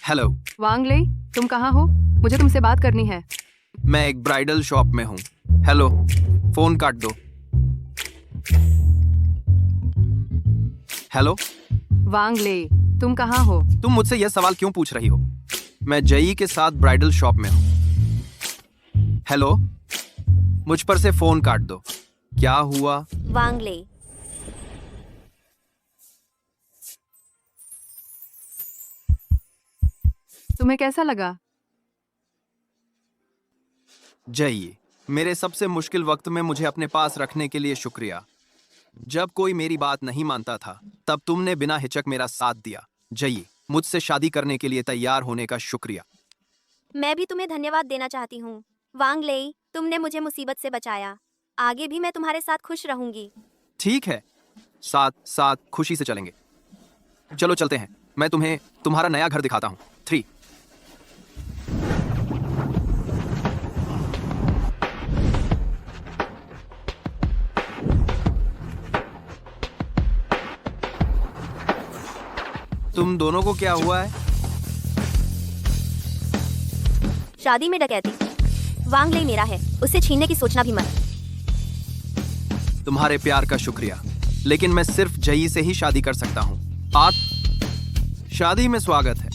हेलो वांग ले, तुम कहाँ हो? मुझे तुमसे बात करनी है। मैं एक ब्राइडल शॉप में हूँ। हेलो, फोन काट दो। हेलो वांग ले, तुम कहाँ हो? तुम मुझसे यह सवाल क्यों पूछ रही हो? मैं जई के साथ ब्राइडल शॉप में हूँ। हेलो, मुझ पर से फोन काट दो। क्या हुआ? वांग ले, तुम्हें कैसा लगा? जई, मेरे सबसे मुश्किल वक्त में मुझे अपने पास रखने के लिए शुक्रिया। जब कोई मेरी बात नहीं मानता था, तब तुमने बिना हिचक मेरा साथ दिया। जई, मुझसे शादी करने के लिए तैयार होने का शुक्रिया। मैं भी तुम्हें धन्यवाद देना चाहती हूँ। वांग ले, तुमने मुझे मुसीबत से बचाया। आगे भी मैं तुम्हारे साथ खुश रहूंगी। ठीक है, साथ साथ खुशी से चलेंगे। चलो चलते हैं। मैं तुम्हें तुम्हारा नया घर दिखाता हूँ। 3 तुम दोनों को क्या हुआ है? शादी में डकैती। वांग ले मेरा है, उसे छीनने की सोचना भी मत। तुम्हारे प्यार का शुक्रिया, लेकिन मैं सिर्फ जई से ही शादी कर सकता हूँ। शादी में स्वागत है।